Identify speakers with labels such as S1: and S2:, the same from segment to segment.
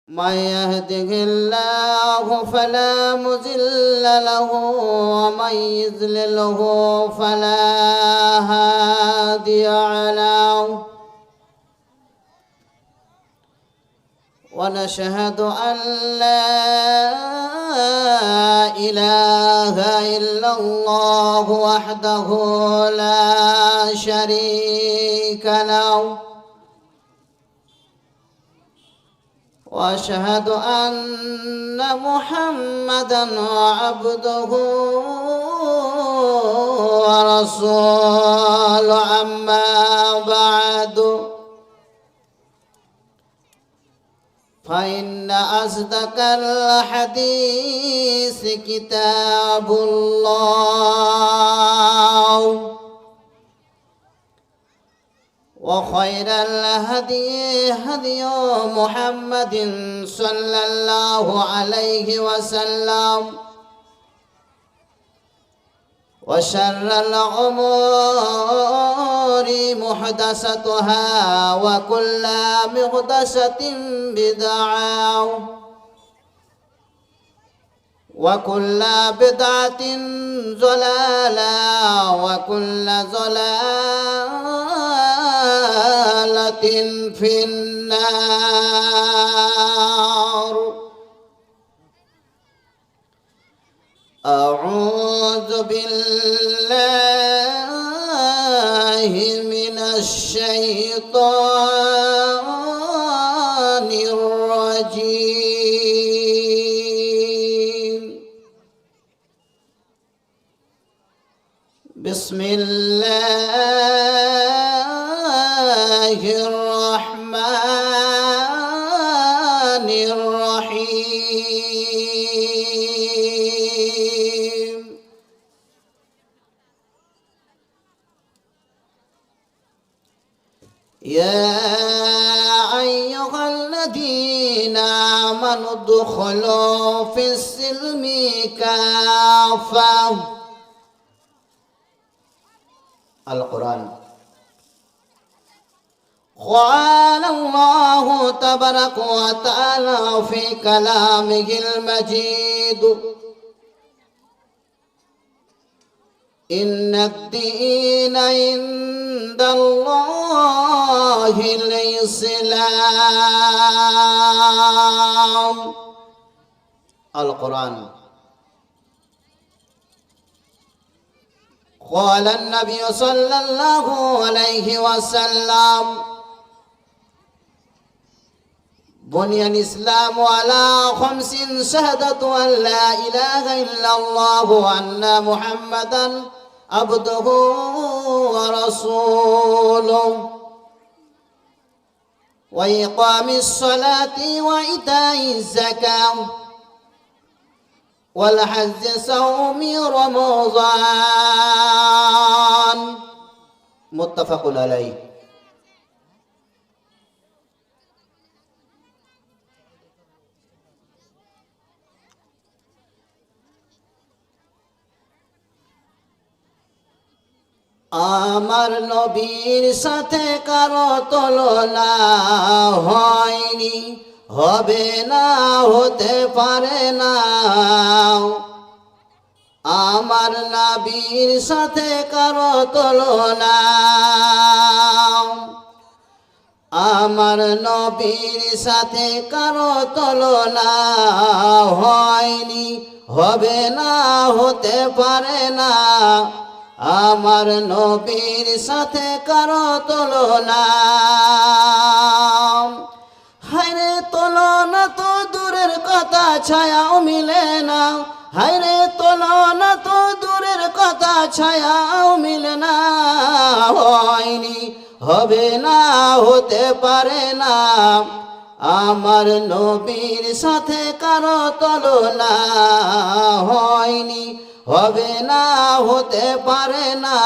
S1: من يهده الله فلا مضل له ومن يضلله فلا هادي له ونشهد أن لا إله إلا الله وحده لا شريك له وأشهد أن محمدًا عبده ورسوله أما بعد فإن أصدق الحديث كتاب الله وخير الهدي هدي محمد صلى الله عليه وسلم وشر الأمور محدثاتها وكل محدثة بدعة وكل بدعة ضلالة وكل ضلالة في النار. أعوذ بالله من الشيطان الرجيم. بسم الله الرحمن الرحيم. يا أيها الذين آمنوا ادخلوا في السلم كافة. القرآن. قال الله تبارك وتعالى في كلامه المجيد: إن الدين عند الله الإسلام. القرآن. قال النبي صلى الله عليه وسلم: بني الإسلام على 5: شهادة أن لا إله إلا الله وأن محمدًا عبده ورسوله وإقام الصلاة وإيتاء الزكاة والحج صوم رمضان. متفق عليه. আমার নবীর সাথে কারো তুলনা হয়নি, হবে না, হতে পারে না। আমার নবীর সাথে কারো তুলনা, আমার নবীর সাথে কারো তুলনা হয়নি, হবে না, হতে পারে না। আমার নবীর সাথে কারো তুলনা। হায়রে তুলনা তো দূরের কথা, ছায়াও মিলে না। হায়রে তুলনা তো দূরের কথা, ছায়াও মিলে না। হয়নি, হবে না, হতে পারে না। আমার নবীর সাথে কারো তুলনা হয়নি, হবে না, হতে পারে না।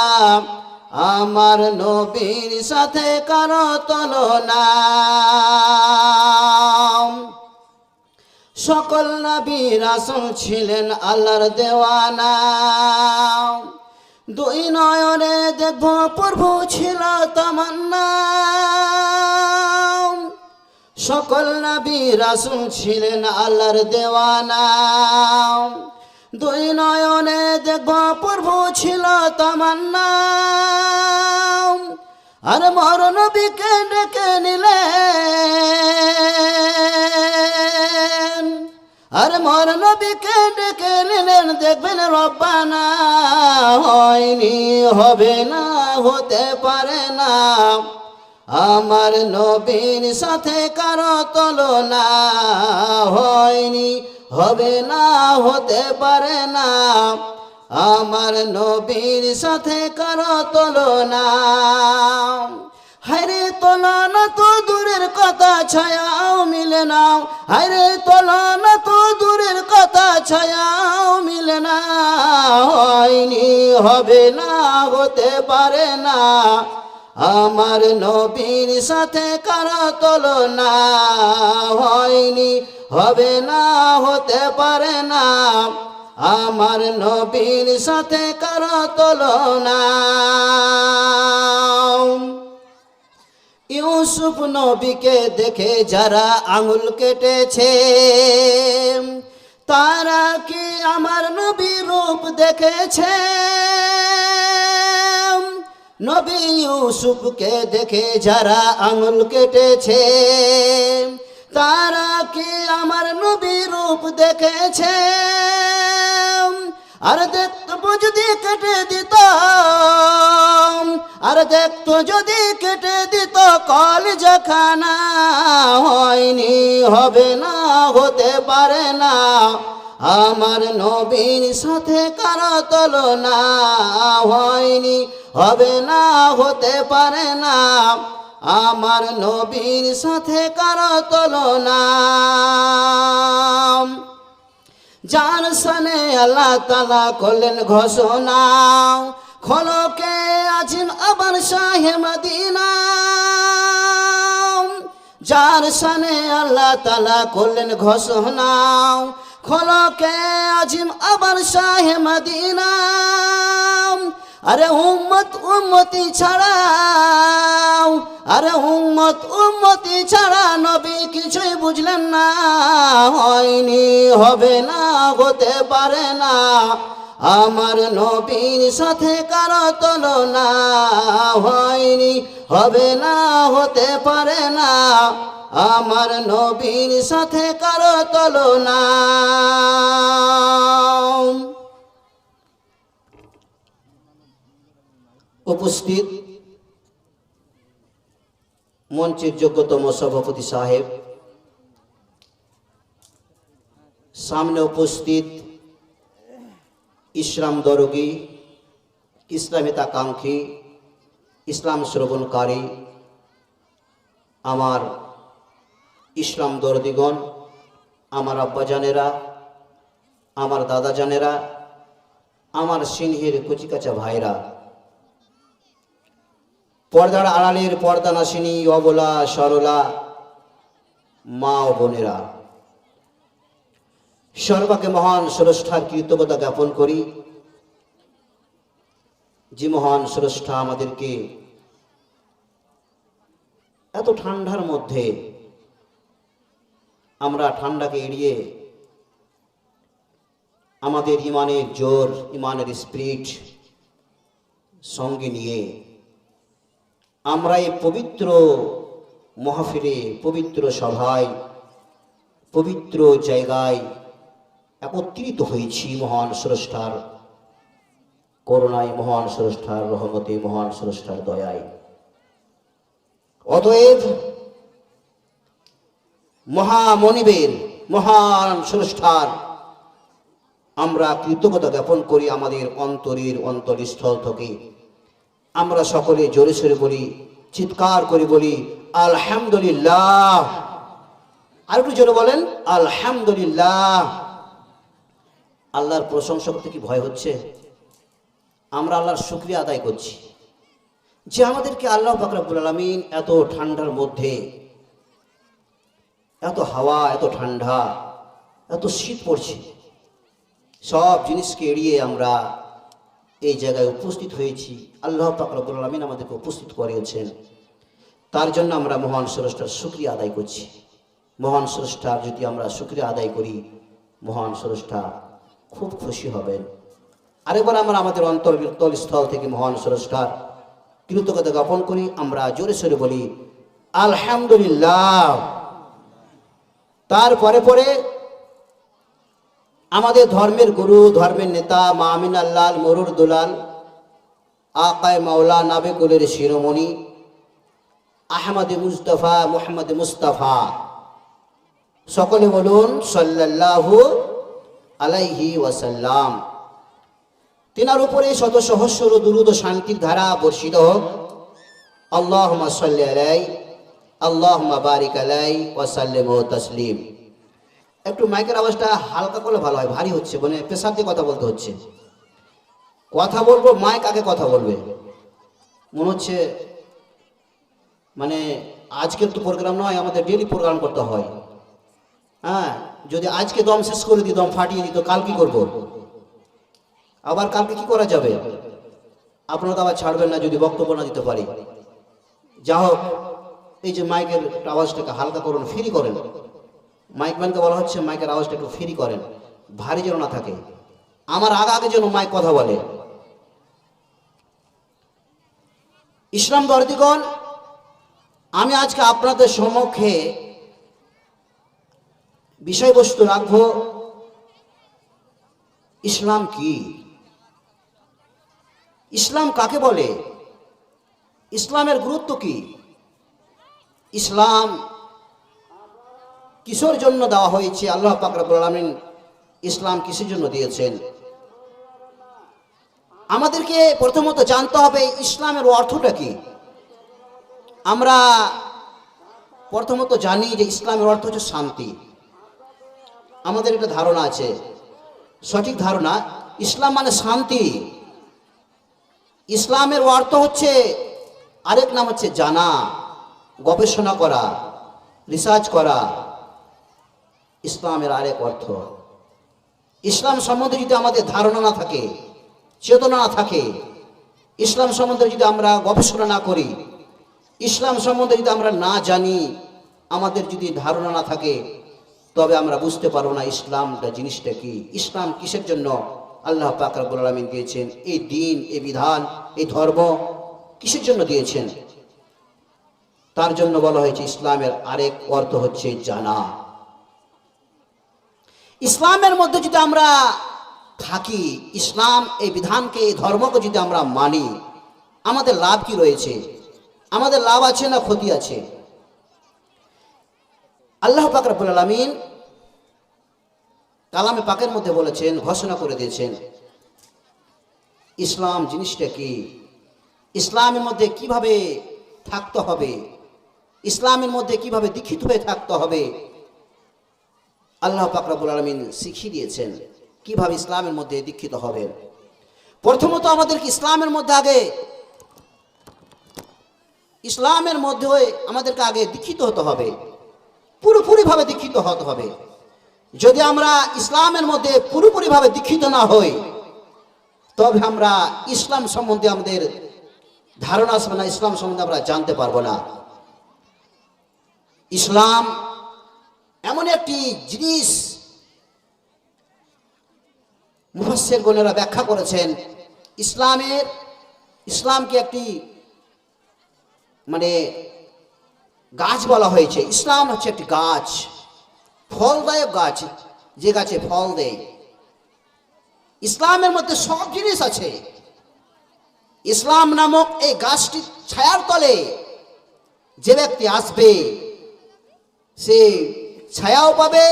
S1: আমার নবীর সাথে কারো তুলনা। সকল নবী রাসূল ছিলেন আল্লাহর দেওয়ানা। দুই নয়নে দেখব প্রভু ছিল তামান্না। সকল নবী রাসূল ছিলেন আল্লাহর দেওয়ানা। দুই নয়নে দেখব প্রভু ছিল তামান্না। আর মর নবীকে ডেকে নিলেন, আর মর নবীকে ডেকে নিলেন, দেখবেন রব্বানা। হয়নি, হবে না, হতে পারে না, আমার নবীর সাথে কারো তুলনা। হয়নি, হবে না, হতে পারে না, আমার নবীর সাথে কারো তুলনা। হায়রে তুলনা তো দূরের কথা, ছায়াও মিলে না। হায়রে তুলনা তো দূরের কথা, ছায়াও মিলে না। হয়নি, হবে না, হতে পারে না, আমার নবীর সাথে কারো তুলনা। হয়নি, হবে না, হতে পারে না, আমার নবীর সাথে কারো তুলনা। ইউসুফ নবীকে দেখে যারা আঙুল কেটেছে, তারা কি আমার নবীর রূপ দেখেছে? নবী ইউসুফকে দেখে যারা আঙুল কেটেছে, তারা কি আমার নবীর রূপ দেখেছে? আর দেখতো যদি কেটে দিত, আর দেখতো যদি কেটে দিত কলিজাখানা। হয়নি, হবে না, হতে পারে না, আমার নবীর সাথে কারো তুলনা। হয়নি, হবে না, হতে পারে না, আমার নবীর সাথে কারো তুলনা। যার সানে আল্লাহ তাআলা করলেন ঘোষণা, খলকে আজিম আবার শাহে মদিনা। যার সানে আল্লাহ তাআলা করলেন ঘোষণা, খলকে আজিম আবার শাহে মদিনা। আরে উম্মত উম্মতি ছাড়া, আরে উম্মত উম্মতি ছাড়া নবী কিছুই বুঝলেন না। হয়নি, হবে না, হতে পারে না, আমার নবীর সাথে কারো তুলনা। হয়নি, হবে না, হতে পারে না, আমার নবীর সাথে কারো তুলনা। উপস্থিত মঞ্চের যোগ্যতম সভাপতি সাহেব, সামনে উপস্থিত ইসলাম দরগী, ইসলামিতাকাঙ্ক্ষী, ইসলাম শ্রবণকারী আমার ইসলাম দরদিগণ, আমার আব্বাজানেরা, আমার দাদাজানেরা, আমার সিংহের কচিকাচা ভাইরা, পর্দার আড়ালের পর্দানাশিনী অবলা সরলা মা ও বোনেরা, সর্বাকে মহান স্রষ্টার কৃতজ্ঞতা জ্ঞাপন করি, যে মহান স্রষ্টা আমাদেরকে এত ঠান্ডার মধ্যে, আমরা ঠান্ডাকে এড়িয়ে আমাদের ইমানের জোর, ইমানের স্পিরিট সঙ্গে নিয়ে আমরা এই পবিত্র মহফিলে, পবিত্র সভায়, পবিত্র জায়গায় একত্রিত হয়েছি মহান স্রষ্টার করুণায়, মহান স্রষ্টার রহমতে, মহান স্রষ্টার দয়ায়। অতএব মহামনিবের, মহান স্রষ্টার আমরা কৃতজ্ঞতা জ্ঞাপন করি। আমাদের অন্তরের অন্তরস্থল থেকে আমরা সকলে জোরে সোরে বলি, চিৎকার করে বলি আলহামদুলিল্লাহ। আর একটু জোরে বলেন আলহামদুলিল্লাহ। আল্লাহর প্রশংসা করতে কি ভয় হচ্ছে? আমরা আল্লাহর শুকরিয়া আদায় করছি যে আমাদেরকে আল্লাহ পাক রব্বুল আলামিন এত ঠান্ডার মধ্যে, এত হাওয়া, এত ঠান্ডা, এত শীত পড়ছে, সব জিনিসকে এড়িয়ে আমরা এই জায়গায় উপস্থিত হয়েছি। আল্লাহ পাক রব্বুল আলামিন আমাদেরকে উপস্থিত করিয়েছেন, তার জন্য আমরা মহান স্রষ্টার শুকরিয়া আদায় করছি। মহান স্রষ্টার যদি আমরা শুকরিয়া আদায় করি, মহান স্রষ্টা খুব খুশি হবেন। আরেকবার আমরা আমাদের অন্তরস্থল থেকে মহান স্রষ্টার কৃতজ্ঞতা জ্ঞাপন করি। আমরা জোরে সোরে বলি আলহামদুলিল্লাহ। তারপরে পরে আমাদের ধর্মের গুরু, ধর্মের নেতা মা আমিনা লাল মরুর দুলাল আকায়ে মাওলা নাবে কুলের শিরোমণি আহমদ মুস্তাফা মুহাম্মদ মুস্তাফা, সকলে বলুন সাল্লাল্লাহু আলাইহি ওয়াসাল্লাম। তিনার উপরে শত সহস্র দুরূদ ও শান্তির ধারা বর্ষিত হোক। আল্লাহুম্মা সাল্লি আলাইহি আল্লাহুম্মা বারিক আলাইহি ওয়া সাল্লিম ওয়া তাসলিম। একটু মাইকের আওয়াজটা হালকা করলে ভালো হয়, ভারী হচ্ছে, মানে প্রেসার দিয়ে কথা বলতে হচ্ছে। কথা বলবো, মাইক আগে কথা বলবে। মনে হচ্ছে মানে আজকের তো প্রোগ্রাম নয়, আমাদের ডেলি প্রোগ্রাম করতে হয়। হ্যাঁ, যদি আজকে দম শেষ করে দিই, দম ফাটিয়ে দিই, তো কাল কি করবো? আবার কালকে কি করা যাবে? আপনারা তো আবার ছাড়বেন না যদি বক্তব্য না দিতে পারি। যা হোক, এই যে মাইকের আওয়াজটাকে হালকা করুন, ফ্রি করেন। মাইক ম্যানকে বলা হচ্ছে মাইকের আওয়াজটা একটু ফ্রি করেন, ভারী যেন না থাকে। আমার আগে যেন মাইক কথা বলে। ইসলাম দর্দিগণ, আমি আজকে আপনাদের সম্মুখে বিষয়বস্তু রাখবো ইসলাম কি, ইসলাম কাকে বলে, ইসলামের গুরুত্ব কি, ইসলাম কিসের জন্য দেওয়া হয়েছে, আল্লাহ পাক রব্বুল আলামিন ইসলাম কিসের জন্য দিয়েছেন। আমাদেরকে প্রথমত জানতে হবে ইসলামের অর্থটা কি। আমরা প্রথমত জানি যে ইসলামের অর্থ হচ্ছে শান্তি। আমাদের একটা ধারণা আছে, সঠিক ধারণা, ইসলাম মানে শান্তি। ইসলামের অর্থ হচ্ছে, আরেক নাম হচ্ছে জানা, গবেষণা করা, রিসার্চ করা। ইসলামের আরেক অর্থ। ইসলাম সম্বন্ধে যদি আমাদের ধারণা না থাকে, চেতনা না থাকে, ইসলাম সম্বন্ধে যদি আমরা গবেষণা না করি, ইসলাম সম্বন্ধে যদি আমরা না জানি, আমাদের যদি ধারণা না থাকে, তবে আমরা বুঝতে পারবো না ইসলামটা জিনিসটা কি, ইসলাম কিসের জন্য আল্লাহ পাক রব্বুল আলামিন দিয়েছেন, এই দিন, এই বিধান, এই ধর্ম কিসের জন্য দিয়েছেন। তার জন্য বলা হয়েছে ইসলামের আরেক অর্থ হচ্ছে জানা। ইসলামের মধ্যে যদি আমরা থাকি, ইসলাম এই বিধানকে, এই ধর্মকে যদি আমরা মানি, আমাদের লাভ কি রয়েছে? আমাদের লাভ আছে না ক্ষতি আছে? আল্লাহ পাক রব্বুল আলামিন কালামে পাকের মধ্যে বলেছেন, ঘোষণা করে দিয়েছেন ইসলাম জিনিসটা কি, ইসলামের মধ্যে কিভাবে থাকতে হবে, ইসলামের মধ্যে কিভাবে দীক্ষিত হয়ে থাকতে হবে। আল্লাহ পাক রব্বুল আলামিন শিখিয়ে দিয়েছেন কিভাবে ইসলামের মধ্যে দীক্ষিত হবে। প্রথমত আমাদেরকে ইসলামের মধ্যে আমাদেরকে আগে দীক্ষিত হতে হবে, পুরোপুরিভাবে দীক্ষিত হতে হবে। যদি আমরা ইসলামের মধ্যে পুরোপুরিভাবে দীক্ষিত না হই, তবে আমরা ইসলাম সম্বন্ধে আমাদের ধারণা আসবে না, ইসলাম সম্বন্ধে আমরা জানতে পারবো না। ইসলাম এমন একটি জিনিস, মুফাসসিরগণেরা ব্যাখ্যা করেছেন, ইসলামকে একটি মানে গাছ বলা হয়েছে। ইসলাম হচ্ছে একটি গাছ, ফলদায়ক গাছ, যে গাছে ফল দেয়। ইসলামের মধ্যে সব জিনিস আছে। ইসলাম নামক এই গাছটির ছায়ার তলে যে ব্যক্তি আসবে, সে ছায়াও পাবে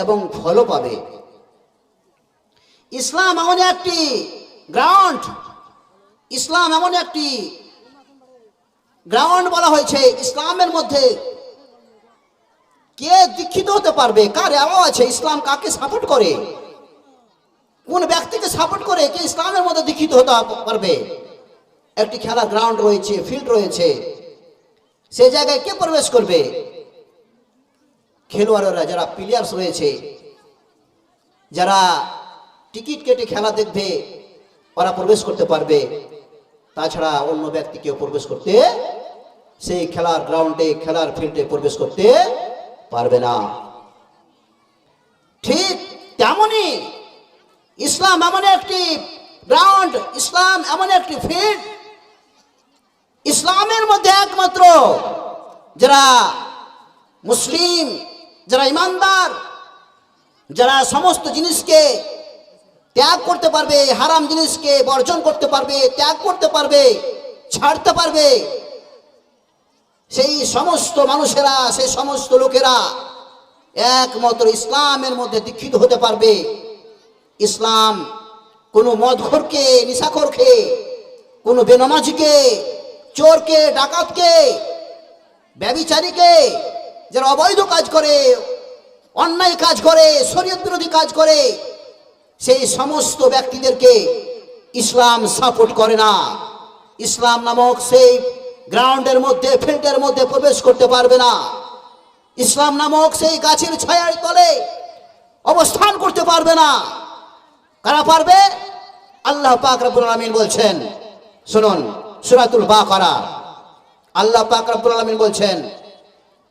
S1: এবং ফলও পাবে। ইসলাম এমন একটি গ্রাউন্ড, ইসলাম এমন একটি গ্রাউন্ড বলা হয়েছে। ইসলামের মধ্যে কে দীক্ষিত হতে পারবে, কার অ্যালাউ আছে, ইসলাম কাকে সাপোর্ট করে, কোন ব্যক্তিকে সাপোর্ট করে কে ইসলামের মধ্যে দীক্ষিত হতে পারবে। একটি খেলার গ্রাউন্ড রয়েছে, ফিল্ড রয়েছে, সেই জায়গায় কে প্রবেশ করবে? খেলোয়াড়রা, যারা প্লেয়ার্স রয়েছে, যারা টিকিট কেটে খেলা দেখবে, ওরা প্রবেশ করতে পারবে। তাছাড়া অন্য ব্যক্তি কেউ প্রবেশ করতে, সেই খেলার গ্রাউন্ডে, খেলার ফিল্ডে প্রবেশ করতে পারবে না। ঠিক তেমনই ইসলাম এমন একটি গ্রাউন্ড, ইসলাম এমন একটি ফিল্ড, ইসলামের মধ্যে একমাত্র যারা মুসলিম, যারা ইমানদার, যারা সমস্ত জিনিসকে ত্যাগ করতে পারবে, হারাম জিনিসকে বর্জন করতে পারবে, ত্যাগ করতে পারবে, ছাড়তে পারবে, সেই সমস্ত মানুষেরা, সেই সমস্ত লোকেরা একমাত্র ইসলামের মধ্যে দীক্ষিত হতে পারবে। ইসলাম কোনো মদখোরকে, নিশাখোরকে, কোনো বেনামাজিকে, চোরকে, ডাকাতকে, ব্যভিচারীকে, যারা অবৈধ কাজ করে, অন্যায় কাজ করে, শরীয়ত বিরোধী কাজ করে, সেই সমস্ত ব্যক্তিদেরকে ইসলাম সাপোর্ট করে না। ইসলাম নামক সেই গ্রাউন্ডের মধ্যে, ফিল্ডের মধ্যে প্রবেশ করতে পারবে না। ইসলাম নামক সেই গাছের ছায়ার তলে অবস্থান করতে পারবে না। কারা পারবে? আল্লাহ পাক রব্বুল আলামিন বলছেন, শুনুন, সূরাতুল বাকারা, আল্লাহ পাক রব্বুল আলামিন বলছেন,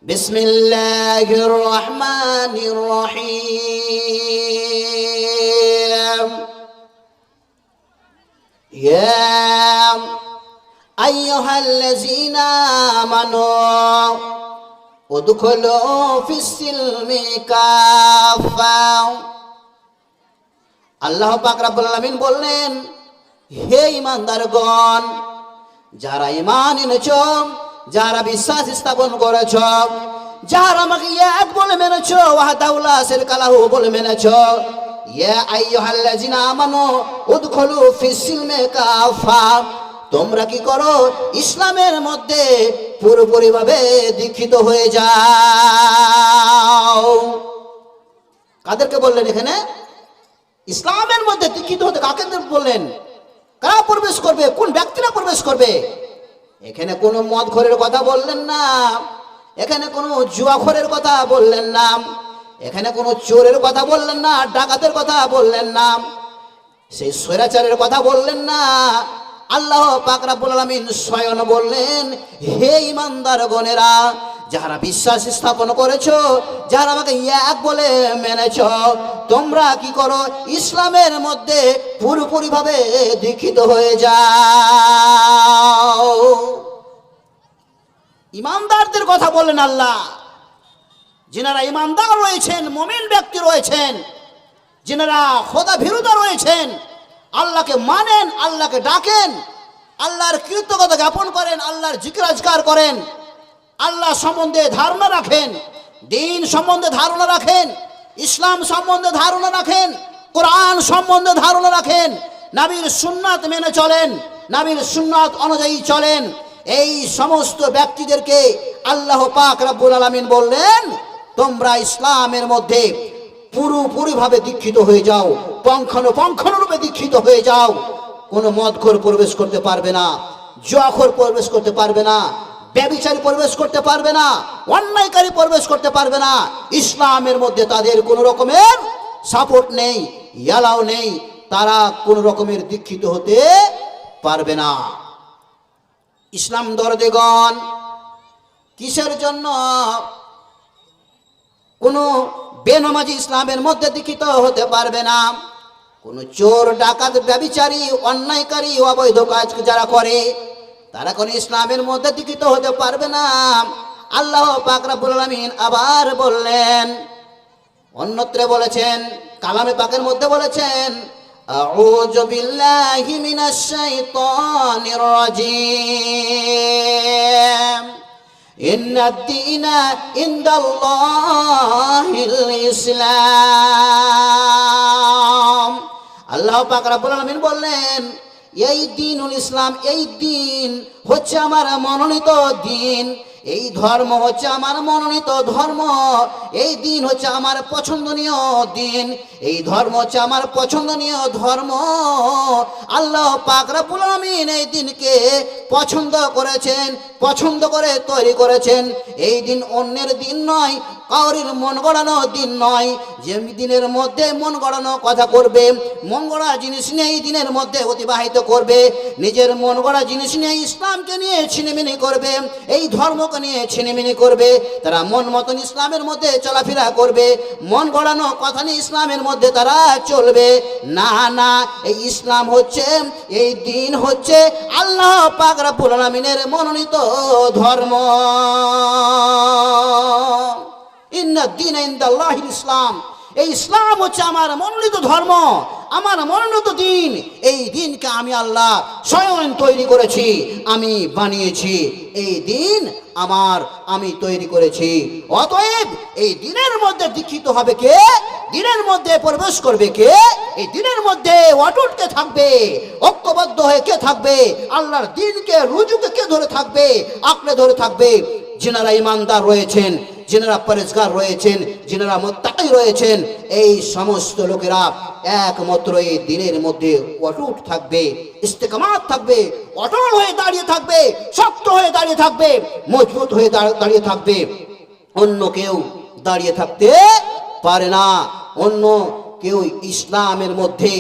S1: বিসমিল্লাহির রহমানির রহিম, ইয়া আইয়ুহাল্লাযীনা আমানু উদখুলু ফিস-সিলমি কাফা। আল্লাহ পাক রব্বুল আলামিন বললেন, হে ঈমানদারগণ, যারা ঈমান এনেছ, যারা বিশ্বাস স্থাপন করেছ, যারা আমাকে এক বলে মেনেছ, ওয়াহদাহু লা শারীকা লাহু বলে মেনেছ, ইয়া আইয়ুহাল্লাযীনা আমানু উদখুলু ফিস-সিলমি কাফা, তোমরা কি করো? ইসলামের মধ্যে পুরোপুরিভাবে দীক্ষিত হয়ে যাও। কাদেরকে বললেন এখানে? ইসলামের মধ্যে দীক্ষিত হতে কাকে বললেন? কারা প্রবেশ করবে? কোন ব্যক্তিরা প্রবেশ করবে? এখানে কোনো মদখোরের কথা বললেন না, এখানে কোনো জুয়াখোরের কথা বললেন না, এখানে কোনো চোরের কথা বললেন না, ডাকাতের কথা বললেন না, সেই স্বৈরাচারের কথা বললেন না। আল্লাহ পাক রব্বুল আলামিন স্বয়ং বললেন, হে ঈমানদারগণেরা, যারা বিশ্বাস স্থাপন করেছো, যারা আমাকে এক বলে মেনেছ, তোমরা কি করো? ইসলামের মধ্যে পুরোপুরিভাবে দীক্ষিত হয়ে যাও। ঈমানদারদের কথা বললেন আল্লাহ, যিনারা ঈমানদার রয়েছেন, মুমিন ব্যক্তি রয়েছেন, যিনারা খোদা ভীরুতা রয়েছেন, আল্লাহকে মানেন, আল্লাহকে ডাকেন, আল্লাহর কৃতজ্ঞতা জ্ঞাপন করেন, আল্লাহর জিকির আজকার করেন, আল্লাহ সম্বন্ধে ধারণা রাখেন, দ্বীন সম্বন্ধে ধারণা রাখেন, ইসলাম সম্বন্ধে ধারণা রাখেন, কোরআন সম্বন্ধে ধারণা রাখেন, নবীর সুন্নাত মেনে চলেন, নবীর সুন্নাত অনুযায়ী চলেন, এই সমস্ত ব্যক্তিদেরকে আল্লাহ পাক রব্বুল আলামিন বললেন, তোমরা ইসলামের মধ্যে পুরোপুরিভাবে দীক্ষিত হয়ে যাও, পঙ্খানুরূপে দীক্ষিত হয়ে যাও। কোনো মদখোর প্রবেশ করতে পারবে না, জুয়াখোর প্রবেশ করতে পারবে না, ব্যভিচারী প্রবেশ করতে পারবে না, অন্যায়কারী প্রবেশ করতে পারবে না। ইসলামের মধ্যে তাদের কোনো রকমের সাপোর্ট নেই, ইয়ালাও নেই, তারা কোনো রকমের দীক্ষিত হতে পারবে না। ইসলাম দরদেগণ, কিসের জন্য কোনো বেনামাজি ইসলামের মধ্যে দীক্ষিত হতে পারবে না? কোনো চোর, ডাকাত, ব্যভিচারী, অন্যায়কারী, অবৈধ কাজ যারা করে, তারা কোনো ইসলামের মধ্যে দীক্ষিত হতে পারবে না। আল্লাহ পাক রব্বুল আলামিন আবার বললেন, অন্যত্রে বলেছেন, কালামে পাকের মধ্যে বলেছেন, আউযু বিল্লাহি মিনাশ শাইতানির রাজিম, ইন্নাদ-দীনা ইনদাল্লাহিল ইসলাম। আল্লাহ পাক রব্বুল আলামিন বললেন, এই দিনুল ইসলাম, এই দিন হচ্ছে আমার মনোনীত দিন, এই ধর্ম হচ্ছে আমার মনোনীত ধর্ম, এই দিন হচ্ছে আমার পছন্দনীয় দিন, এই ধর্ম হচ্ছে আমার পছন্দনীয় ধর্ম। আল্লাহ পাক রব্বুল আলামিন এই দিনকে পছন্দ করেছেন, পছন্দ করে তৈরি করেছেন। এই দিন অন্যের দিন নয়, কাউরির মন গড়ানো দিন নয়, যে দিনের মধ্যে মন গড়ানো কথা করবে, মন গড়া জিনিস নিয়ে এই দিনের মধ্যে অতিবাহিত করবে, নিজের মন গড়া জিনিস নিয়ে ইসলামকে নিয়ে ছিনিমিনি করবে, এই ধর্মকে নিয়ে ছিনিমিনি করবে, তারা মন মতন ইসলামের মধ্যে চলাফেরা করবে, মন গড়ানো কথা নিয়ে ইসলামের মধ্যে তারা চলবে না। না, এই ইসলাম হচ্ছে, এই দিন হচ্ছে আল্লাহ পাক রব্বুল আলামিনের মনোনীত ধর্ম। ইন্না দীনা ইনদাল্লাহিল ইসলাম, এই ইসলাম হচ্ছে আমার মনোনীত ধর্ম, আমার মনোনীত দিন। এই দিনকে আমি আল্লাহ স্বয়ং তৈরি করেছি, আমি বানিয়েছি, এই দিন আমার, আমি তৈরি করেছি। অতএব এই দিনের মধ্যে দীক্ষিত হবে কে, দিনের মধ্যে প্রবেশ করবে কে, এই দিনের মধ্যে অটুট কে থাকবে, ঐক্যবদ্ধ হয়ে কে থাকবে, আল্লাহর দিনকে রুজুকে কে ধরে থাকবে, আঁকড়ে ধরে থাকবে, যিনারা ইমানদার রয়েছেন, যিনারা পরেজগার রয়েছেন, যিনারা মুত্তাকি রয়েছেন, এই সমস্ত লোকেরা একমাত্র এই দিনের মধ্যে অটুট থাকবে, ইস্তেকামাত থাকবে, অটল হয়ে দাঁড়িয়ে থাকবে, শক্ত হয়ে দাঁড়িয়ে থাকবে, মজবুত হয়ে দাঁড়িয়ে থাকবে। অন্য কেউ দাঁড়িয়ে থাকতে পারে না, অন্য কেউ ইসলামের মধ্যে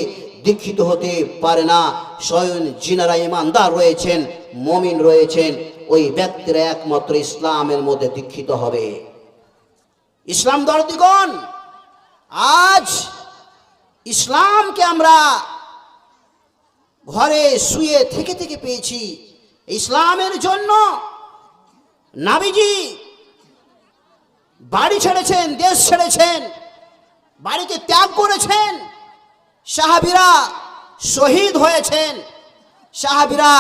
S1: দীক্ষিত হতে পারে না। স্বয়ং যিনারা ইমানদার রয়েছেন, মুমিন রয়েছেন, ওই ব্যক্তিরা একমাত্র ইসলামের মধ্যে দীক্ষিত হবে। ইসলাম দর্দিগণ, আজ ইসলামকে আমরা ঘরে শুয়ে থেকে থেকে পেয়েছি। ইসলামের জন্য নবীজি বাড়ি ছেড়েছেন, দেশ ছেড়েছেন, বাড়িতে ত্যাগ করেছেন, সাহাবীরা শহীদ হয়েছেন, সাহাবীরা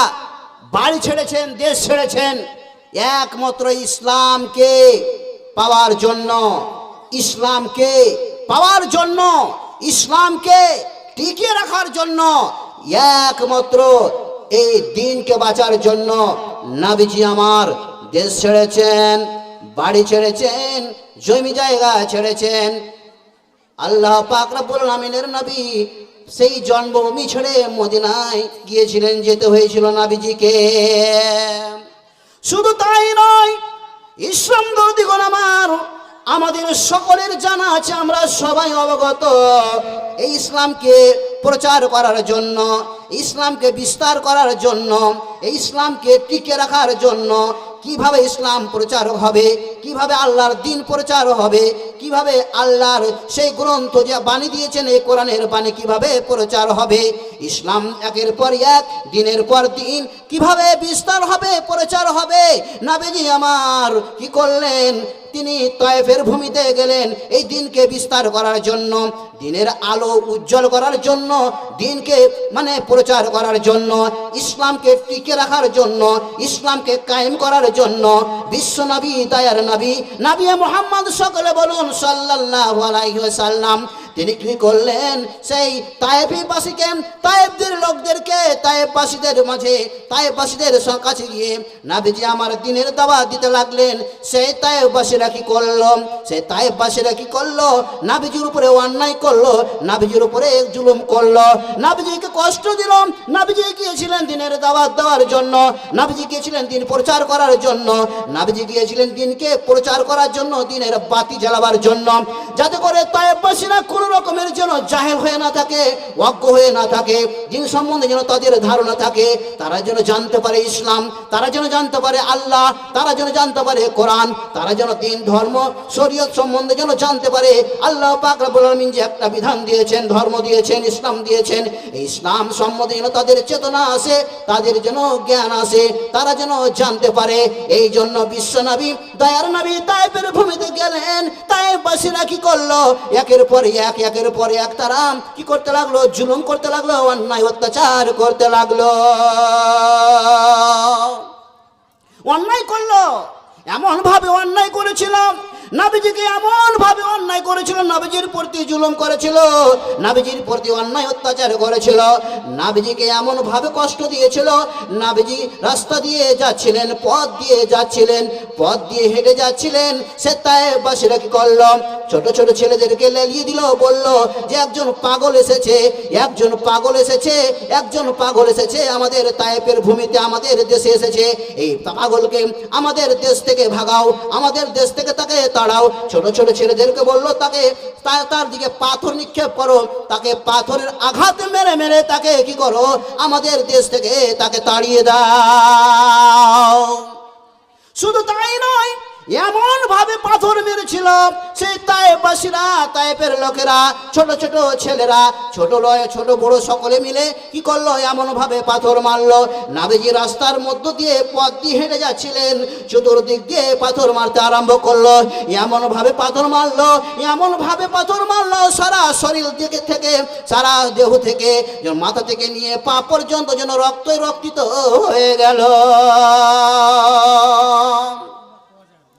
S1: বাড়ি ছেড়েছেন, দেশ ছেড়েছেন, একমাত্র ইসলামকে পাওয়ার জন্য, ইসলামকে পাওয়ার জন্য, ইসলামকে টিকিয়ে রাখার জন্য, একমাত্র এই দিনকে বাঁচার জন্য নবীজি আমার দেশ ছেড়েছেন, বাড়ি ছেড়েছেন, জমি জায়গা ছেড়েছেন। আল্লাহ পাক রব্বুল আলামিনের নবী সেই জন্মভূমি ছেড়ে মদিনায় গিয়েছিলেন, যেতে হয়েছিল নবীজিকে। শুধু তাই নয়, ইসলাম দর্দিগণ আমার, আমাদের সকলের জানা আছে, আমরা সবাই অবগত, এই ইসলামকে প্রচার করার জন্য, ইসলামকে বিস্তার করার জন্য, এই ইসলামকে টিকে রাখার জন্য কিভাবে ইসলাম প্রচার হবে, কিভাবে আল্লাহর দিন প্রচার হবে, কিভাবে আল্লাহর সেই গ্রন্থ যে বাণী দিয়েছেন, এই কোরআনের বাণী কিভাবে প্রচার হবে, ইসলাম একের পর এক, দিনের পর দিন কিভাবে বিস্তার হবে, প্রচার হবে। নবীজি আমার কি করলেন, তিনি তয়েফের ভূমিতে গেলেন এই দিনকে বিস্তার করার জন্য, দিনের আলো উজ্জ্বল করার জন্য, দিনকে মানে প্রচার করার জন্য, ইসলামকে টিকে রাখার জন্য, ইসলামকে কায়েম করার জন্য। বিশ্ব নবী, দয়ার নবী, নবী মুহাম্মদ, সকলে বলুন সাল্লাল্লাহু আলাইহি ওয়াসাল্লাম, তিনি কি করলেন, সেই তায়েফবাসীকে, তায়েফদের লোকদেরকে, তায়েফবাসীদের মাঝে, তায়েফবাসীদের কাছে গিয়ে নবীজি আমার দিনের দাওয়াত দিতে লাগলেন। সেই তায়েফবাসীরা কি করলো, সেই তায়েফবাসীরা কি করলো, নবীজির উপরে অন্যায় করলো, নবীজির উপরে জুলুম করলো, নবীজিকে কষ্ট দিল। নবীজি গিয়েছিলেন দিনের দাওয়াত দেওয়ার জন্য, নবীজি গিয়েছিলেন দিন প্রচার করার জন্য, নবীজি গিয়েছিলেন দিনকে প্রচার করার জন্য, দিনের বাতি জ্বালাবার জন্য, যাতে করে তায়েফবাসীরা কোন রকমের যেন জাহেল হয়ে না থাকে, অজ্ঞ হয়ে না থাকে, দিন সম্বন্ধে যেন তাদের ধারণা থাকে, তারা যেন জানতে পারে ইসলাম, তারা যেন জানতে পারে আল্লাহ, তারা যেন জানতে পারে কোরআন, তারা যেন দিন ধর্ম শরীয়ত সম্বন্ধে যেন জানতে পারে। আল্লাহ পাক রব্বুল আলামিন যে একটা বিধান দিয়েছেন, ধর্ম দিয়েছেন, ইসলাম দিয়েছেন, এই ইসলাম সম্বন্ধে যেন তাদের চেতনা আসে, তাদের যেন জ্ঞান আসে, তারা যেন জানতে পারে। এই জন্য বিশ্ব নবী, দয়ার নবী তায়েফের ভূমিতে গেলেন। তায়েফবাসীরা কি করলো, একের পর এক, একের পর এক তারা কি করতে লাগলো, জুলুম করতে লাগলো, অন্যায় অত্যাচার করতে লাগলো, অন্যায় করলো, এমন ভাবে অন্যায় করেছিল, নবীজিকে এমন ভাবে অন্যায় করেছিল, নবীজির প্রতি জুলুম করেছিল, নবীজির প্রতি অন্যায় অত্যাচার করেছিল, নবীজিকে এমন ভাবে কষ্ট দিয়েছিল। নবীজি রাস্তা দিয়ে যাচ্ছিলেন, পথ দিয়ে যাচ্ছিলেন, পথ দিয়ে হেঁটে যাচ্ছিলেন, সে তায়েফবাসীরা কি করলো, ছোট ছোট ছেলেদেরকে লেলিয়ে দিল, বলল যে একজন পাগল এসেছে, একজন পাগল এসেছে, একজন পাগল এসেছে আমাদের তায়েফের ভূমিতে, আমাদের দেশে এসেছে, এই পাগলকে আমাদের দেশ থেকে থেকে ভাগাও, আমাদের দেশ থেকে তাকে তাড়াও। ছোট ছোট ছেলেদেরকে বললো তাকে তার দিকে পাথর নিক্ষেপ করো, তাকে পাথরের আঘাত মেরে মেরে তাকে কি করো, আমাদের দেশ থেকে তাকে তাড়িয়ে দাও। শুধু তাই নয়, এমন ভাবে পাথর মেরেছিল সেই তায়েফবাসীরা, তায়েফের লোকেরা, ছোট ছোট ছেলেরা, ছোট লয় ছোট বড় সকলে মিলে কি করলো, এমন ভাবে পাথর মারলো। নবীজি রাস্তার মধ্য দিয়ে পথ দিয়ে হেঁটে যাচ্ছিলেন, চতুর্দিক দিয়ে পাথর মারতে আরম্ভ করলো। এমন ভাবে পাথর মারলো, এমন ভাবে পাথর মারলো, সারা শরীর দিকে থেকে, সারা দেহ থেকে, মাথা থেকে নিয়ে পা পর্যন্ত যেন রক্তই রক্তিত হয়ে গেল,